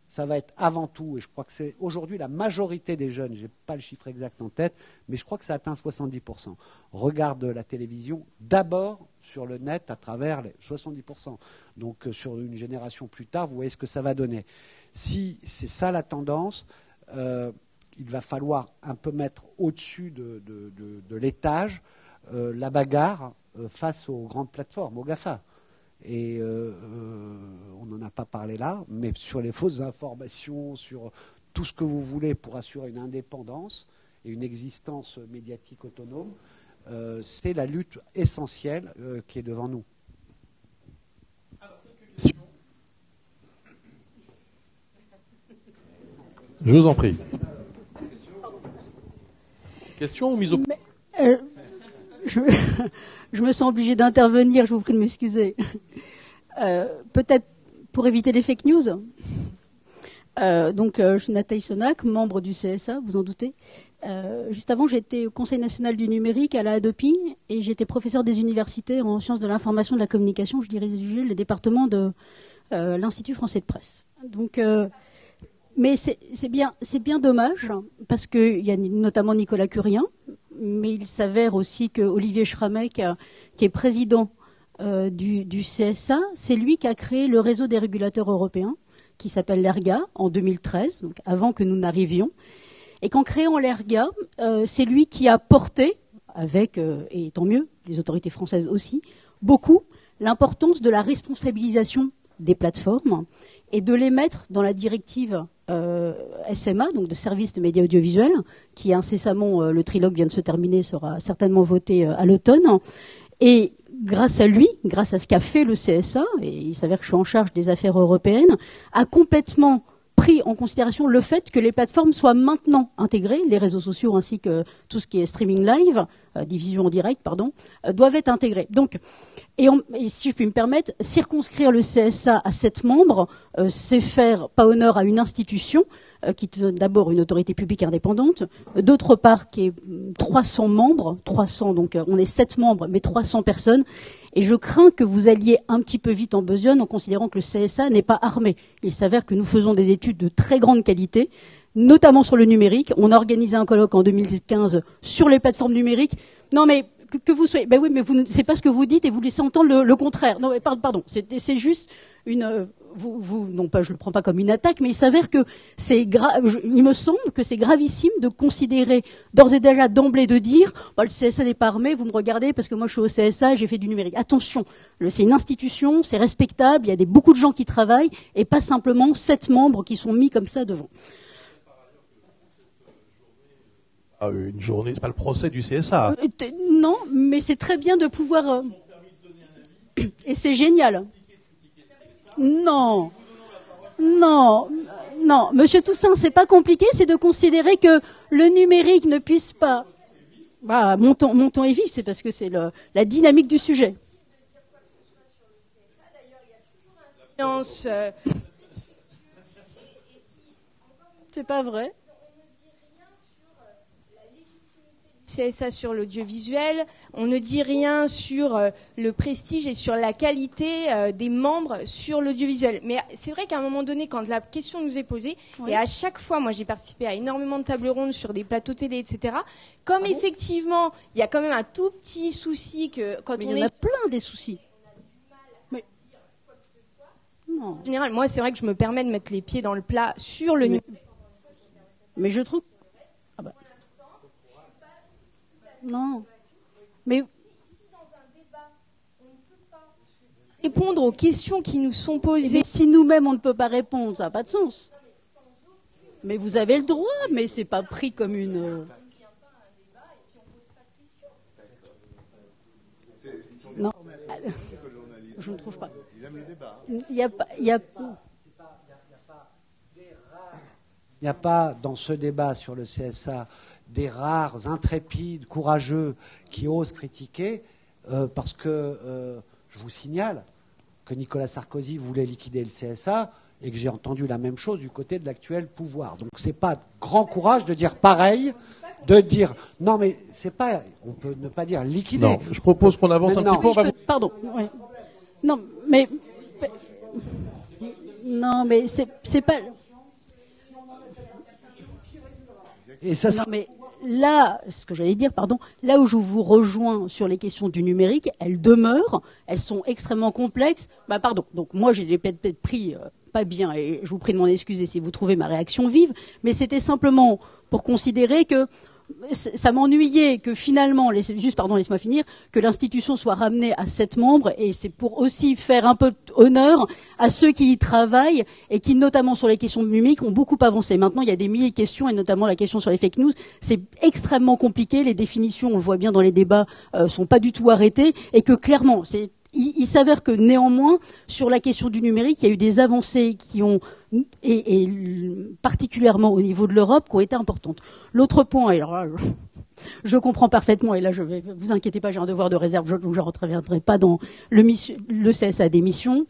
E: ça va être avant tout, et je crois que c'est aujourd'hui la majorité des jeunes, je n'ai pas le chiffre exact en tête, mais je crois que ça atteint 70%, regardent la télévision d'abord sur le net à travers les 70%. Donc sur une génération plus tard, vous voyez ce que ça va donner. Si c'est ça la tendance, il va falloir un peu mettre au-dessus de l'étage la bagarre face aux grandes plateformes, aux GAFA. Et on n'en a pas parlé là, mais sur les fausses informations, sur tout ce que vous voulez pour assurer une indépendance et une existence médiatique autonome, c'est la lutte essentielle qui est devant nous.
A: Alors, quelques questions. Je vous en prie. Question ou mise au point?
G: Je me sens obligée d'intervenir, je vous prie de m'excuser. Peut-être pour éviter les fake news. Je suis Nathalie Sonac, membre du CSA, vous en doutez. Juste avant, j'étais au Conseil national du numérique à la Hadopi et j'étais professeur des universités en sciences de l'information et de la communication. Je dirigeais le département de l'Institut français de presse. Mais c'est bien dommage parce qu'il y a notamment Nicolas Curien, mais il s'avère aussi que Olivier Schramek, qui est président du CSA, c'est lui qui a créé le réseau des régulateurs européens, qui s'appelle l'ERGA, en 2013, donc avant que nous n'arrivions. Et qu'en créant l'ERGA, c'est lui qui a porté, avec, et tant mieux, les autorités françaises aussi, beaucoup, l'importance de la responsabilisation des plateformes et de les mettre dans la directive SMA, donc de services de médias audiovisuels, qui incessamment, le trilogue vient de se terminer, sera certainement voté à l'automne. Et grâce à lui, grâce à ce qu'a fait le CSA, et il s'avère que je suis en charge des affaires européennes, a complètement pris en considération le fait que les plateformes soient maintenant intégrées, les réseaux sociaux ainsi que tout ce qui est streaming live, diffusion en direct, doivent être intégrés. Donc, et si je puis me permettre, circonscrire le CSA à 7 membres, c'est faire pas honneur à une institution qui est d'abord une autorité publique indépendante, d'autre part qui est 300 membres, 300, donc on est 7 membres, mais 300 personnes, Et je crains que vous alliez un petit peu vite en besogne en considérant que le CSA n'est pas armé. Il s'avère que nous faisons des études de très grande qualité, notamment sur le numérique. On a organisé un colloque en 2015 sur les plateformes numériques. Non mais que vous soyez, ben oui, mais c'est pas ce que vous dites et vous laissez entendre le contraire. Non mais pardon, c'est juste une non pas, je le prends pas comme une attaque, mais il s'avère que il me semble que c'est gravissime de considérer d'ores et déjà d'emblée de dire le CSA n'est pas armé, vous me regardez parce que moi je suis au CSA, j'ai fait du numérique. Attention, c'est une institution, c'est respectable, il y a beaucoup de gens qui travaillent et pas simplement 7 membres qui sont mis comme ça devant.
A: Une journée, c'est pas le procès du CSA.
G: Non, mais c'est très bien de pouvoir et c'est génial. Non, Monsieur Toussaint, c'est pas compliqué, c'est de considérer que le numérique ne puisse pas. Mon ton est vif, c'est parce que c'est la dynamique du sujet. C'est pas vrai.
D: CSA sur l'audiovisuel, on ne dit rien sur le prestige et sur la qualité des membres sur l'audiovisuel. Mais c'est vrai qu'à un moment donné, quand la question nous est posée, oui. Et à chaque fois, moi j'ai participé à énormément de tables rondes sur des plateaux télé, etc. Comme effectivement, il y a quand même un tout petit souci que quand
G: mais on est... Il y en a plein des soucis. Mais...
D: Non. En général, moi c'est vrai que je me permets de mettre les pieds dans le plat sur le numérique.
G: Mais je trouve... Non, mais
D: répondre aux questions qui nous sont posées.
G: Si nous-mêmes on ne peut pas répondre, ça n'a pas de sens. Mais vous avez le droit, mais c'est pas pris comme une. Non, je ne trouve pas. Il n'y
E: a pas dans ce débat sur le CSA des rares, intrépides, courageux qui osent critiquer, parce que je vous signale que Nicolas Sarkozy voulait liquider le CSA et que j'ai entendu la même chose du côté de l'actuel pouvoir. Donc c'est pas grand courage de dire pareil, de dire non mais c'est pas, on peut ne pas dire liquider.
A: Non, je propose qu'on avance un petit peu.
G: Pardon. Oui. Non mais c'est pas.
E: Et ça,
G: non mais là, ce que j'allais dire, là où je vous rejoins sur les questions du numérique, elles demeurent, elles sont extrêmement complexes. Donc moi j'ai peut-être pris pas bien, et je vous prie de m'en excuser si vous trouvez ma réaction vive, mais c'était simplement pour considérer que ça m'ennuyait que finalement, laisse-moi finir, que l'institution soit ramenée à 7 membres, et c'est pour aussi faire un peu honneur à ceux qui y travaillent et qui, notamment sur les questions numériques, ont beaucoup avancé. Maintenant, il y a des milliers de questions, et notamment la question sur les fake news. C'est extrêmement compliqué, les définitions, on le voit bien dans les débats, sont pas du tout arrêtées, et que clairement, il s'avère que néanmoins, sur la question du numérique, il y a eu des avancées qui ont, et particulièrement au niveau de l'Europe, qui ont été importantes. L'autre point, et alors là, je comprends parfaitement, et là vous inquiétez pas, j'ai un devoir de réserve, je ne reviendrai pas dans le CSA d'émissions.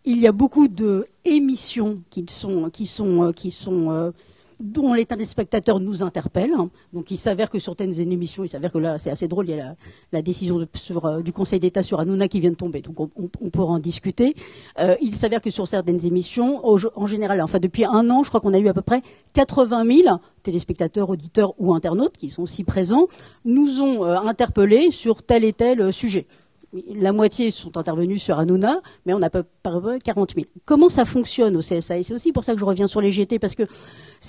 G: Il y a beaucoup de émissions dont les téléspectateurs nous interpellent. Donc il s'avère que sur certaines émissions, là c'est assez drôle, il y a la décision du Conseil d'État sur Hanouna qui vient de tomber, donc on pourra en discuter. Il s'avère que sur certaines émissions, en général, depuis un an, je crois qu'on a eu à peu près 80 000 téléspectateurs, auditeurs ou internautes qui sont aussi présents, nous ont interpellés sur tel et tel sujet. La moitié sont intervenus sur Hanouna, mais on a à peu près 40 000. Comment ça fonctionne au CSA? Et c'est aussi pour ça que je reviens sur les GT, parce que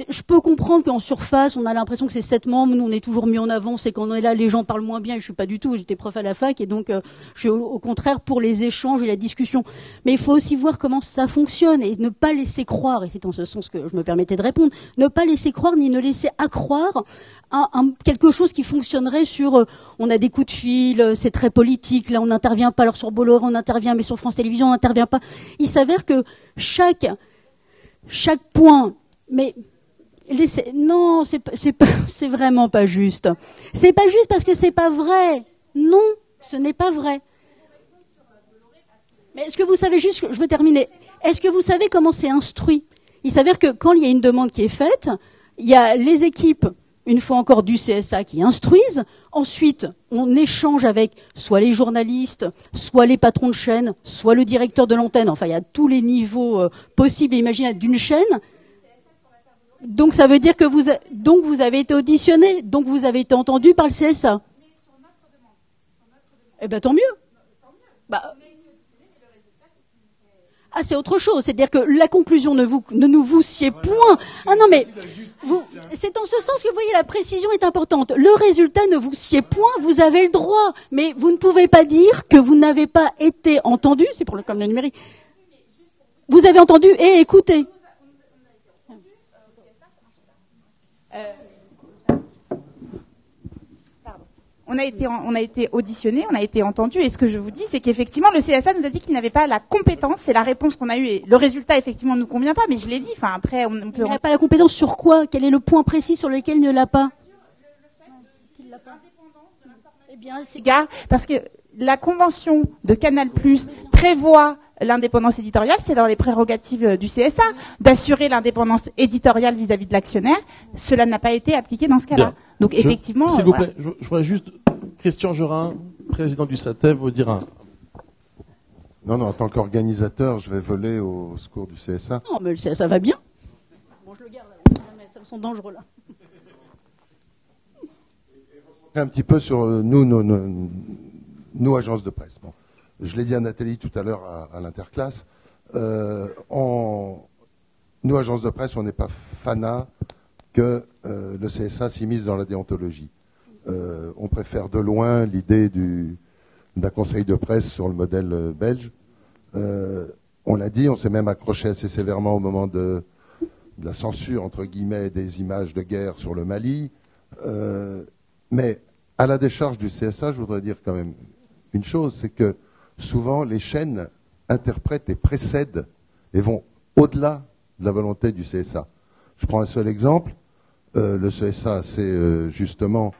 G: je peux comprendre qu'en surface, on a l'impression que c'est 7 membres, nous on est toujours mis en avant, c'est quand on est là, les gens parlent moins bien, et je suis pas du tout, j'étais prof à la fac, et donc je suis au contraire pour les échanges et la discussion. Mais il faut aussi voir comment ça fonctionne, et ne pas laisser croire, et c'est en ce sens que je me permettais de répondre, ne pas laisser croire ni ne laisser accroire quelque chose qui fonctionnerait sur on a des coups de fil, c'est très politique, là on n'intervient pas, alors sur Bolloré on intervient, mais sur France Télévisions on n'intervient pas. Il s'avère que chaque point, mais non, c'est vraiment pas juste. C'est pas juste parce que c'est pas vrai. Non, ce n'est pas vrai. Mais est-ce que vous savez juste, je veux terminer, est-ce que vous savez comment c'est instruit? Il s'avère que quand il y a une demande qui est faite, il y a les équipes une fois encore, du CSA qui instruisent. Ensuite, on échange avec soit les journalistes, soit les patrons de chaîne, soit le directeur de l'antenne. Enfin, il y a tous les niveaux possibles et imaginables d'une chaîne. Donc, ça veut dire que vous avez été auditionné, donc vous avez été entendu par le CSA. Eh ben, tant mieux. Bah, ah, c'est autre chose. C'est-à-dire que la conclusion ne nous vous sied point. Ah non, mais c'est en ce sens que vous voyez, la précision est importante. Le résultat ne vous sied point, vous avez le droit. Mais vous ne pouvez pas dire que vous n'avez pas été entendu. C'est pour le câble numérique. Vous avez entendu et écouté.
F: On a été auditionné, on a été entendu, et ce que je vous dis, c'est qu'effectivement, le CSA nous a dit qu'il n'avait pas la compétence, c'est la réponse qu'on a eue, et le résultat, effectivement, ne nous convient pas, mais je l'ai dit, enfin, après, on peut...
G: Il n'a pas la compétence sur quoi? Quel est le point précis sur lequel il ne l'a pas? Eh bien, c'est...
F: Parce que la convention de Canal+ prévoit l'indépendance éditoriale, c'est dans les prérogatives du CSA d'assurer l'indépendance éditoriale vis-à-vis de l'actionnaire. Cela n'a pas été appliqué dans ce cas-là.
A: Bien.
F: Donc effectivement,
A: s'il vous plaît, je voudrais juste Christian Gerin, président du SATEV, vous dire un.
H: Non, en tant qu'organisateur, je vais voler au secours du CSA.
G: Non, mais le CSA va bien. Bon, je le garde là. Ça me semble dangereux là.
H: Un petit peu sur nous, agences de presse. Bon. Je l'ai dit à Nathalie tout à l'heure à l'interclasse. Nous, agences de presse, on n'est pas fanat que le CSA s'immisce dans la déontologie. On préfère de loin l'idée d'un conseil de presse sur le modèle belge. On l'a dit, on s'est même accroché assez sévèrement au moment de la censure, entre guillemets, des images de guerre sur le Mali. Mais à la décharge du CSA, je voudrais dire quand même une chose, c'est que souvent les chaînes interprètent et précèdent et vont au-delà de la volonté du CSA. Je prends un seul exemple. Le CSA, c'est justement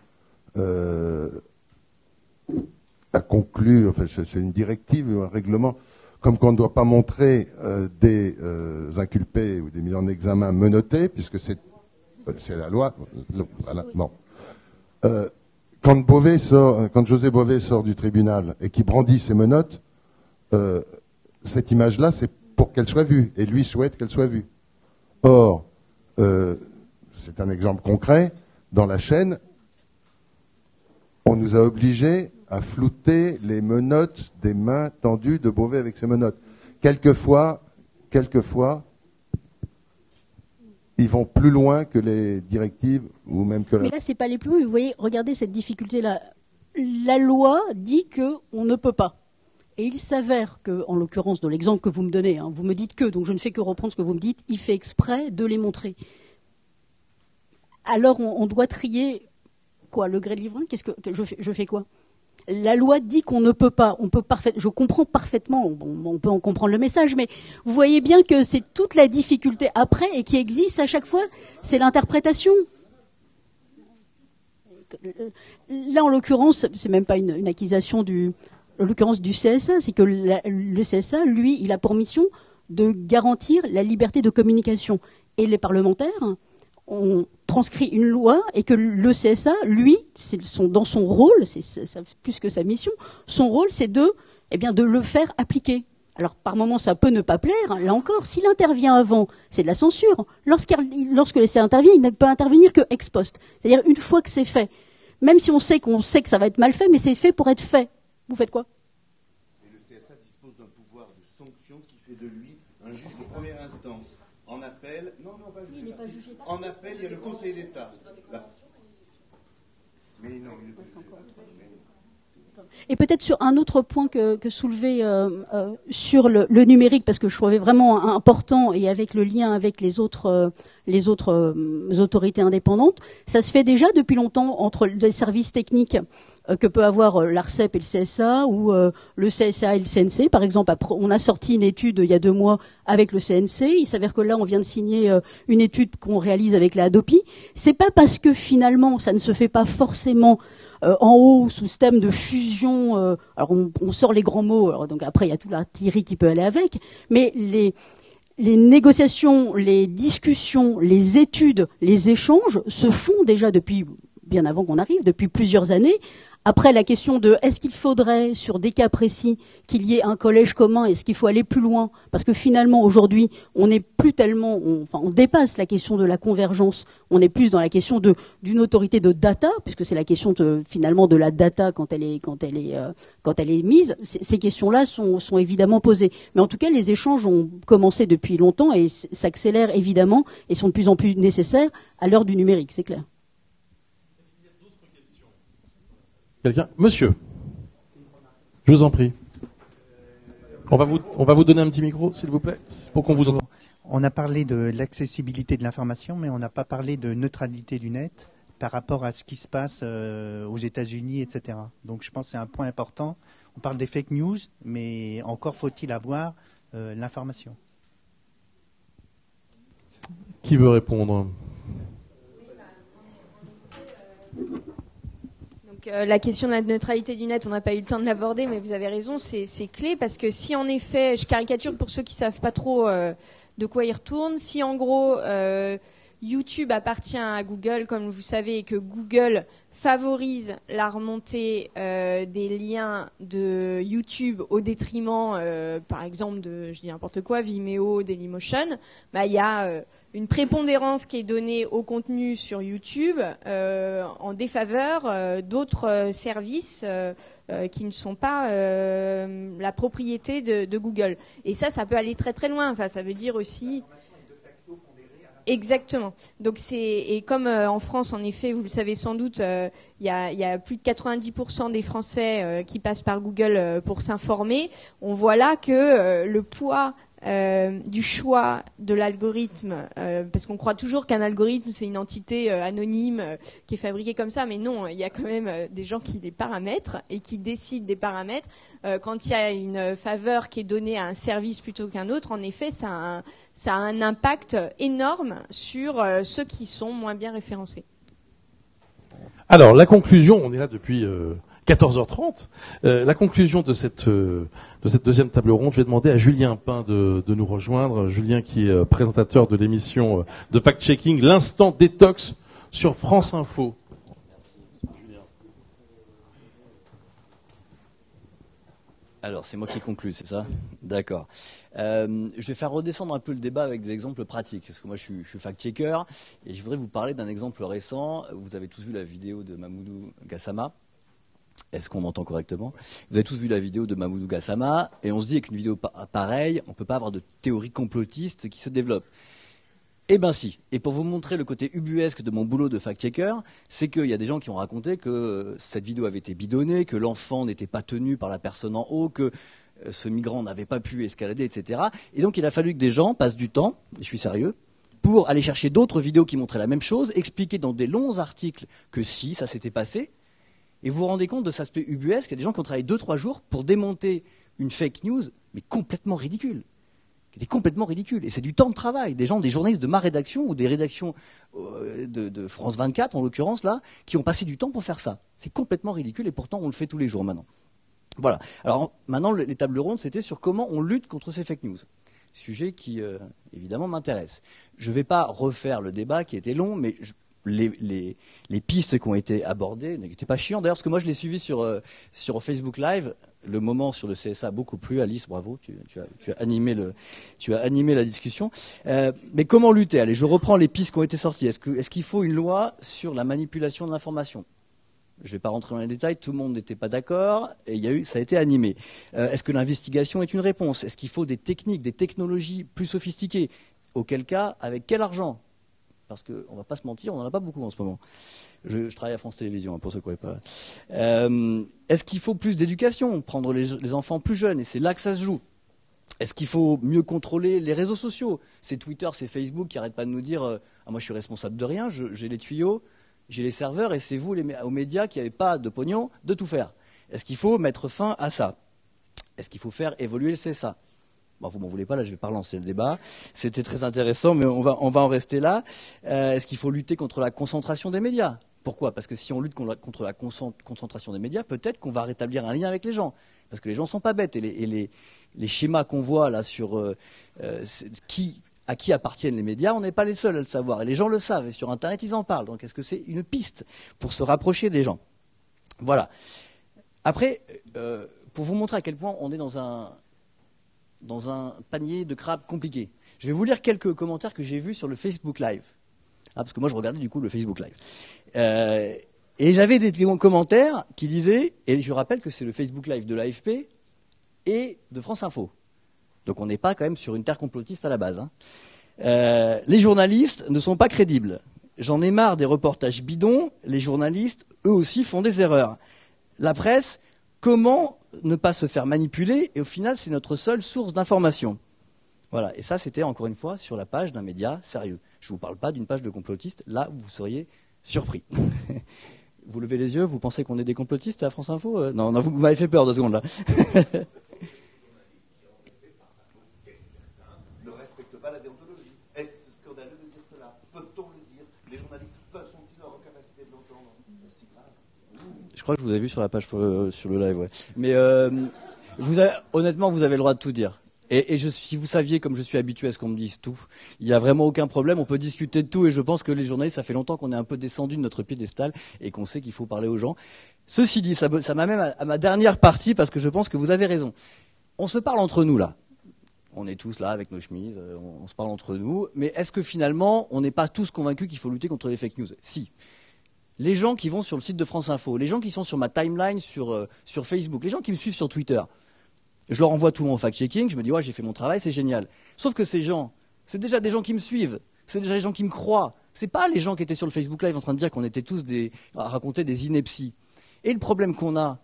H: a conclu, enfin, c'est une directive ou un règlement, comme qu'on ne doit pas montrer des inculpés ou des mis en examen menottés, puisque c'est la loi. Voilà, bon. Quand José Bové sort du tribunal et qui brandit ses menottes, cette image-là, c'est pour qu'elle soit vue, et lui souhaite qu'elle soit vue. Or, c'est un exemple concret, dans la chaîne, on nous a obligés à flouter les menottes des mains tendues de Bové avec ses menottes. Quelquefois, ils vont plus loin que les directives ou même que la...
G: Mais là, c'est pas aller plus loin. Vous voyez, regardez cette difficulté-là. La loi dit qu'on ne peut pas. Et il s'avère que, en l'occurrence, dans l'exemple que vous me donnez, vous me dites que, donc je ne fais que reprendre ce que vous me dites, il fait exprès de les montrer. Alors, on doit trier, quoi, le gré de livre? Qu'est-ce que je fais quoi? La loi dit qu'on ne peut pas. Je comprends parfaitement, on peut en comprendre le message, mais vous voyez bien que c'est toute la difficulté après et qui existe à chaque fois, c'est l'interprétation. Là, en l'occurrence, c'est même pas une accusation en l'occurrence du CSA, c'est que le CSA, lui, il a pour mission de garantir la liberté de communication. Et les parlementaires ont transcrit une loi et que le CSA, lui, dans son rôle, c'est plus que sa mission, son rôle, c'est de le faire appliquer. Alors, par moment, ça peut ne pas plaire. Là encore, s'il intervient avant, c'est de la censure. Lorsque le CSA intervient, il ne peut intervenir que ex post. C'est-à-dire une fois que c'est fait. Même si on sait que ça va être mal fait, mais c'est fait pour être fait. Vous faites quoi?
I: Et le CSA dispose d'un pouvoir de sanction, ce qui fait de lui un juge de première instance. En appel, en appel, il y a le Conseil d'État. Mais non, il n'est pas
G: Et peut-être sur un autre point que soulevé sur le numérique, parce que je trouvais vraiment important, et avec le lien avec les autres autorités indépendantes, ça se fait déjà depuis longtemps entre les services techniques que peut avoir l'ARCEP et le CSA, ou le CSA et le CNC. Par exemple, on a sorti une étude il y a 2 mois avec le CNC. Il s'avère que là, on vient de signer une étude qu'on réalise avec la Hadopi. C'est pas parce que finalement, ça ne se fait pas forcément en haut, sous système de fusion, alors on sort les grands mots, alors donc après il y a toute l'artillerie qui peut aller avec, mais les négociations, les discussions, les études, les échanges se font déjà depuis bien avant qu'on arrive, depuis plusieurs années. Après, la question de est-ce qu'il faudrait, sur des cas précis, qu'il y ait un collège commun, est-ce qu'il faut aller plus loin? Parce que finalement, aujourd'hui, on n'est plus tellement, on dépasse la question de la convergence, on est plus dans la question d'une autorité de data, puisque c'est la question finalement de la data quand elle est mise. Ces questions-là sont évidemment posées. Mais en tout cas, les échanges ont commencé depuis longtemps et s'accélèrent évidemment et sont de plus en plus nécessaires à l'heure du numérique, c'est clair.
A: Quelqu'un? Monsieur, je vous en prie. On va vous donner un petit micro, s'il vous plaît, pour qu'on vous entende.
J: On a parlé de l'accessibilité de l'information, mais on n'a pas parlé de neutralité du net par rapport à ce qui se passe aux États-Unis, etc. Donc je pense que c'est un point important. On parle des fake news, mais encore faut-il avoir l'information.
A: Qui veut répondre?
D: La question de la neutralité du net, on n'a pas eu le temps de l'aborder, mais vous avez raison, c'est clé, parce que si en effet, je caricature pour ceux qui savent pas trop de quoi il retourne, si en gros YouTube appartient à Google, comme vous savez, et que Google favorise la remontée des liens de YouTube au détriment, par exemple, de, je dis n'importe quoi, Vimeo, Dailymotion, il y a une prépondérance qui est donnée au contenu sur YouTube en défaveur d'autres services qui ne sont pas la propriété de Google. Et ça peut aller très très loin. Enfin, ça veut dire aussi... Exactement. Donc et comme en France, en effet, vous le savez sans doute, il y a plus de 90% des Français qui passent par Google pour s'informer. On voit là que le poids du choix de l'algorithme, parce qu'on croit toujours qu'un algorithme c'est une entité anonyme qui est fabriquée comme ça, mais non, il y a quand même des gens qui les paramètrent et qui décident des paramètres. Quand il y a une faveur qui est donnée à un service plutôt qu'un autre, en effet, ça a un impact énorme sur ceux qui sont moins bien référencés.
A: Alors, la conclusion, on est là depuis 14h30. La conclusion de cette deuxième table ronde, je vais demander à Julien Pin de nous rejoindre. Julien qui est présentateur de l'émission de fact-checking, l'Instant Détox sur France Info.
K: Alors, c'est moi qui conclue, c'est ça? D'accord. Je vais faire redescendre un peu le débat avec des exemples pratiques, parce que moi je suis fact-checker, et je voudrais vous parler d'un exemple récent. Vous avez tous vu la vidéo de Mamoudou Gassama. Est-ce qu'on m'entend correctement? Vous avez tous vu la vidéo de Mamoudou Gassama, et on se dit qu'avec une vidéo pareille, on ne peut pas avoir de théorie complotiste qui se développe. Eh bien si. Et pour vous montrer le côté ubuesque de mon boulot de fact-checker, c'est qu'il y a des gens qui ont raconté que cette vidéo avait été bidonnée, que l'enfant n'était pas tenu par la personne en haut, que ce migrant n'avait pas pu escalader, etc. Et donc il a fallu que des gens passent du temps, et je suis sérieux, pour aller chercher d'autres vidéos qui montraient la même chose, expliquer dans des longs articles que si, ça s'était passé. Et vous vous rendez compte de cet aspect ubuesque, il y a des gens qui ont travaillé 2-3 jours pour démonter une fake news, mais complètement ridicule. Qui était complètement ridicule. Et c'est du temps de travail. Des gens, des journalistes de ma rédaction ou des rédactions de France 24, en l'occurrence, là, qui ont passé du temps pour faire ça. C'est complètement ridicule et pourtant on le fait tous les jours maintenant. Voilà. Alors maintenant, les tables rondes, c'était sur comment on lutte contre ces fake news. Sujet qui, évidemment, m'intéresse. Je ne vais pas refaire le débat qui était long, mais les pistes qui ont été abordées n'étaient pas chiantes. D'ailleurs, parce que moi, je l'ai suivi sur Facebook Live. Le moment sur le CSA a beaucoup plu. Alice, bravo, tu as animé la discussion. Mais comment lutter? Allez, je reprends les pistes qui ont été sorties. Est-ce qu'il faut une loi sur la manipulation de l'information? Je ne vais pas rentrer dans les détails, tout le monde n'était pas d'accord, et ça a été animé. Est-ce que l'investigation est une réponse? Est-ce qu'il faut des techniques, des technologies plus sophistiquées? Auquel cas, avec quel argent? Parce qu'on ne va pas se mentir, on n'en a pas beaucoup en ce moment. Je travaille à France Télévisions, pour ceux qui ne connaissent pas. Est-ce qu'il faut plus d'éducation? Prendre les enfants plus jeunes, et c'est là que ça se joue. Est-ce qu'il faut mieux contrôler les réseaux sociaux? C'est Twitter, c'est Facebook qui n'arrêtent pas de nous dire moi je suis responsable de rien, j'ai les tuyaux, j'ai les serveurs, et c'est vous, aux médias, qui n'avez pas de pognon, de tout faire. Est-ce qu'il faut mettre fin à ça? Est-ce qu'il faut faire évoluer le CSA? Bon, vous m'en voulez pas, là je vais pas relancer le débat. C'était très intéressant, mais on va en rester là. Est-ce qu'il faut lutter contre la concentration des médias? Pourquoi? Parce que si on lutte contre la concentration des médias, peut-être qu'on va rétablir un lien avec les gens. Parce que les gens sont pas bêtes. Et les schémas qu'on voit là sur à qui appartiennent les médias, on n'est pas les seuls à le savoir. Et les gens le savent. Et sur Internet, ils en parlent. Donc est-ce que c'est une piste pour se rapprocher des gens? Voilà. Après, pour vous montrer à quel point on est dans un panier de crabes compliqué, je vais vous lire quelques commentaires que j'ai vus sur le Facebook Live. Parce que moi, je regardais du coup le Facebook Live. Et j'avais des commentaires qui disaient, et je rappelle que c'est le Facebook Live de l'AFP et de France Info. Donc on n'est pas quand même sur une terre complotiste à la base. Les journalistes ne sont pas crédibles. J'en ai marre des reportages bidons. Les journalistes, eux aussi, font des erreurs. La presse, comment ne pas se faire manipuler? Et au final, c'est notre seule source d'information. Voilà. Et ça, c'était encore une fois sur la page d'un média sérieux. Je ne vous parle pas d'une page de complotistes. Là, vous seriez surpris. Vous levez les yeux, vous pensez qu'on est des complotistes à France Info? Non, vous m'avez fait peur 2 secondes là.
I: Ne respectent pas la déontologie. Est-ce scandaleux de dire cela? Peut-on le dire? Les journalistes sont-ils en capacité de l'entendre? C'est grave.
K: Je crois que je vous ai vu sur la page sur le live, ouais. Mais honnêtement, vous avez le droit de tout dire. Et si vous saviez, comme je suis habitué à ce qu'on me dise tout, il n'y a vraiment aucun problème, on peut discuter de tout, et je pense que les journalistes, ça fait longtemps qu'on est un peu descendu de notre piédestal, et qu'on sait qu'il faut parler aux gens. Ceci dit, ça m'amène à ma dernière partie, parce que je pense que vous avez raison. On se parle entre nous, là. On est tous là, avec nos chemises, on se parle entre nous, mais est-ce que finalement, on n'est pas tous convaincus qu'il faut lutter contre les fake news? Si. Les gens qui vont sur le site de France Info, les gens qui sont sur ma timeline sur Facebook, les gens qui me suivent sur Twitter, je leur envoie tout mon fact-checking, je me dis, ouais, j'ai fait mon travail, c'est génial. Sauf que ces gens, c'est déjà des gens qui me suivent, c'est déjà des gens qui me croient. C'est pas les gens qui étaient sur le Facebook Live en train de dire qu'on était tous à raconter des inepties. Et le problème qu'on a,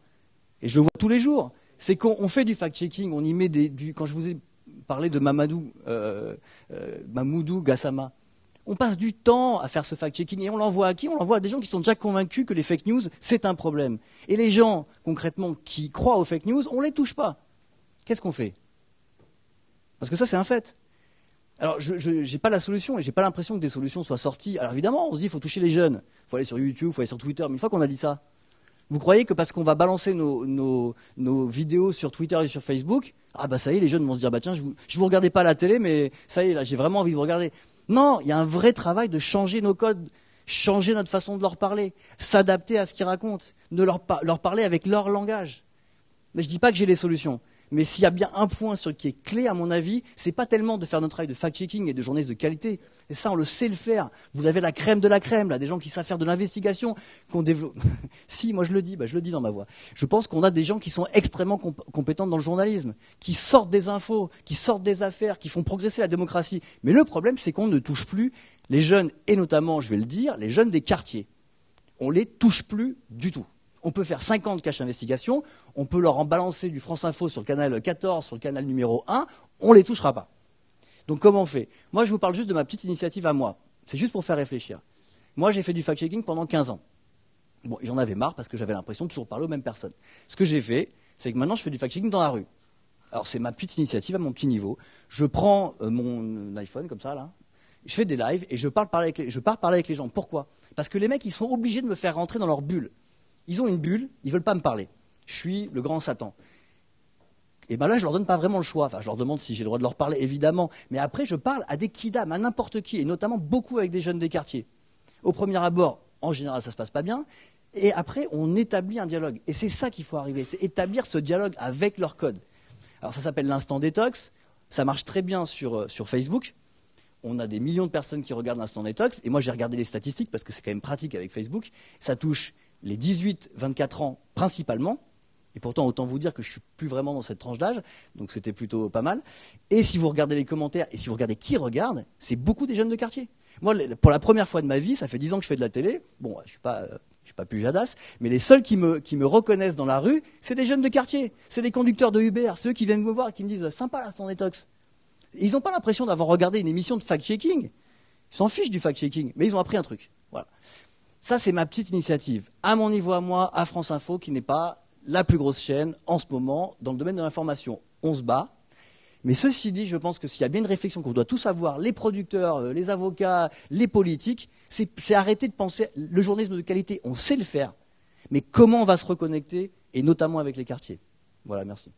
K: et je le vois tous les jours, c'est qu'on fait du fact-checking, on y met quand je vous ai parlé de Mamoudou Gassama, on passe du temps à faire ce fact-checking et on l'envoie à qui? On l'envoie à des gens qui sont déjà convaincus que les fake news, c'est un problème. Et les gens, concrètement, qui croient aux fake news, on les touche pas. Qu'est-ce qu'on fait? Parce que ça, c'est un fait. Alors, je n'ai pas la solution et j'ai pas l'impression que des solutions soient sorties. Alors évidemment, on se dit, il faut toucher les jeunes. Il faut aller sur YouTube, il faut aller sur Twitter. Mais une fois qu'on a dit ça, vous croyez que parce qu'on va balancer nos vidéos sur Twitter et sur Facebook, ah bah ça y est, les jeunes vont se dire, bah tiens, je vous regardais pas à la télé, mais ça y est, là, j'ai vraiment envie de vous regarder. Non, il y a un vrai travail de changer nos codes, changer notre façon de leur parler, s'adapter à ce qu'ils racontent, de leur parler avec leur langage. Mais je dis pas que j'ai les solutions. Mais s'il y a bien un point qui est clé, à mon avis, c'est pas tellement de faire notre travail de fact-checking et de journalistes de qualité. Et ça, on le sait le faire. Vous avez la crème de la crème, là, des gens qui savent faire de l'investigation, qu'on développe. Si, moi je le dis dans ma voix. Je pense qu'on a des gens qui sont extrêmement compétents dans le journalisme, qui sortent des infos, qui sortent des affaires, qui font progresser la démocratie. Mais le problème, c'est qu'on ne touche plus les jeunes, et notamment, je vais le dire, les jeunes des quartiers. On les touche plus du tout. On peut faire 50 caches d'investigation, on peut leur en balancer du France Info sur le canal 14, sur le canal numéro 1, on ne les touchera pas. Donc comment on fait? Moi, je vous parle juste de ma petite initiative à moi. C'est juste pour faire réfléchir. Moi, j'ai fait du fact-checking pendant 15 ans. Bon, j'en avais marre parce que j'avais l'impression de toujours parler aux mêmes personnes. Ce que j'ai fait, c'est que maintenant, je fais du fact-checking dans la rue. Alors, c'est ma petite initiative à mon petit niveau. Je prends mon iPhone, comme ça, là, je fais des lives et je pars parler avec les gens. Pourquoi? Parce que les mecs, ils sont obligés de me faire rentrer dans leur bulle. Ils ont une bulle, ils ne veulent pas me parler. Je suis le grand Satan. Et bien là, je ne leur donne pas vraiment le choix. Enfin, je leur demande si j'ai le droit de leur parler, évidemment. Mais après, je parle à des kidams, à n'importe qui, et notamment beaucoup avec des jeunes des quartiers. Au premier abord, en général, ça ne se passe pas bien. Et après, on établit un dialogue. Et c'est ça qu'il faut arriver, c'est établir ce dialogue avec leur code. Alors ça s'appelle l'instant détox. Ça marche très bien sur Facebook. On a des millions de personnes qui regardent l'instant détox. Et moi, j'ai regardé les statistiques parce que c'est quand même pratique avec Facebook. Ça touche les 18-24 ans principalement, et pourtant autant vous dire que je ne suis plus vraiment dans cette tranche d'âge, donc c'était plutôt pas mal. Et si vous regardez les commentaires, et si vous regardez qui regarde, c'est beaucoup des jeunes de quartier. Moi, pour la première fois de ma vie, ça fait 10 ans que je fais de la télé, bon, je suis pas Pujadas, mais les seuls qui me reconnaissent dans la rue, c'est des jeunes de quartier, c'est des conducteurs de Uber, ceux qui viennent me voir et qui me disent « sympa l'instant détox ». Ils n'ont pas l'impression d'avoir regardé une émission de fact-checking, ils s'en fichent du fact-checking, mais ils ont appris un truc, voilà. Ça, c'est ma petite initiative, à mon niveau à moi, à France Info, qui n'est pas la plus grosse chaîne en ce moment dans le domaine de l'information. On se bat. Mais ceci dit, je pense que s'il y a bien une réflexion qu'on doit tous avoir, les producteurs, les avocats, les politiques, c'est arrêter de penser le journalisme de qualité. On sait le faire. Mais comment on va se reconnecter, et notamment avec les quartiers? Voilà, merci.